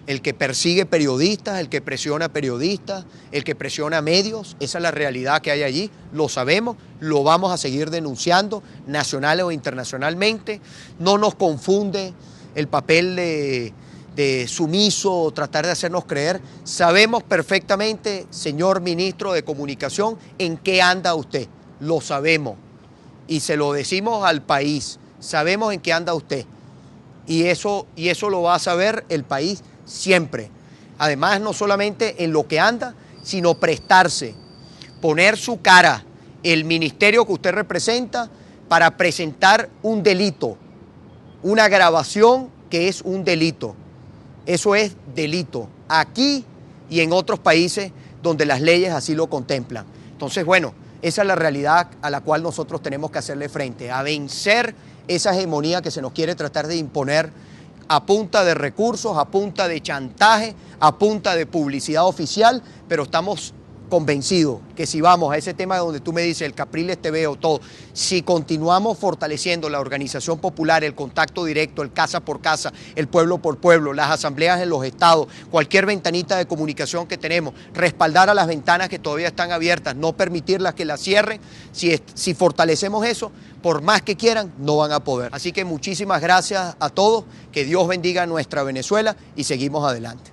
el que persigue periodistas, el que presiona periodistas, el que presiona medios. Esa es la realidad que hay allí, lo sabemos, lo vamos a seguir denunciando nacional o internacionalmente. No nos confunde el papel de sumiso o tratar de hacernos creer. Sabemos perfectamente, señor ministro de Comunicación, en qué anda usted, lo sabemos y se lo decimos al país, sabemos en qué anda usted y eso lo va a saber el país siempre. Además, no solamente en lo que anda, sino prestarse, poner su cara, el ministerio que usted representa, para presentar un delito, una grabación que es un delito. Eso es delito, aquí y en otros países donde las leyes así lo contemplan. Entonces, bueno, esa es la realidad a la cual nosotros tenemos que hacerle frente, a vencer esa hegemonía que se nos quiere tratar de imponer a punta de recursos, a punta de chantaje, a punta de publicidad oficial, pero estamos convencidos que si vamos a ese tema donde tú me dices, el Capriles TV o todo, si continuamos fortaleciendo la organización popular, el contacto directo, el casa por casa, el pueblo por pueblo, las asambleas en los estados, cualquier ventanita de comunicación que tenemos, respaldar a las ventanas que todavía están abiertas, no permitirlas que las cierren, si fortalecemos eso, por más que quieran, no van a poder. Así que muchísimas gracias a todos, que Dios bendiga a nuestra Venezuela y seguimos adelante.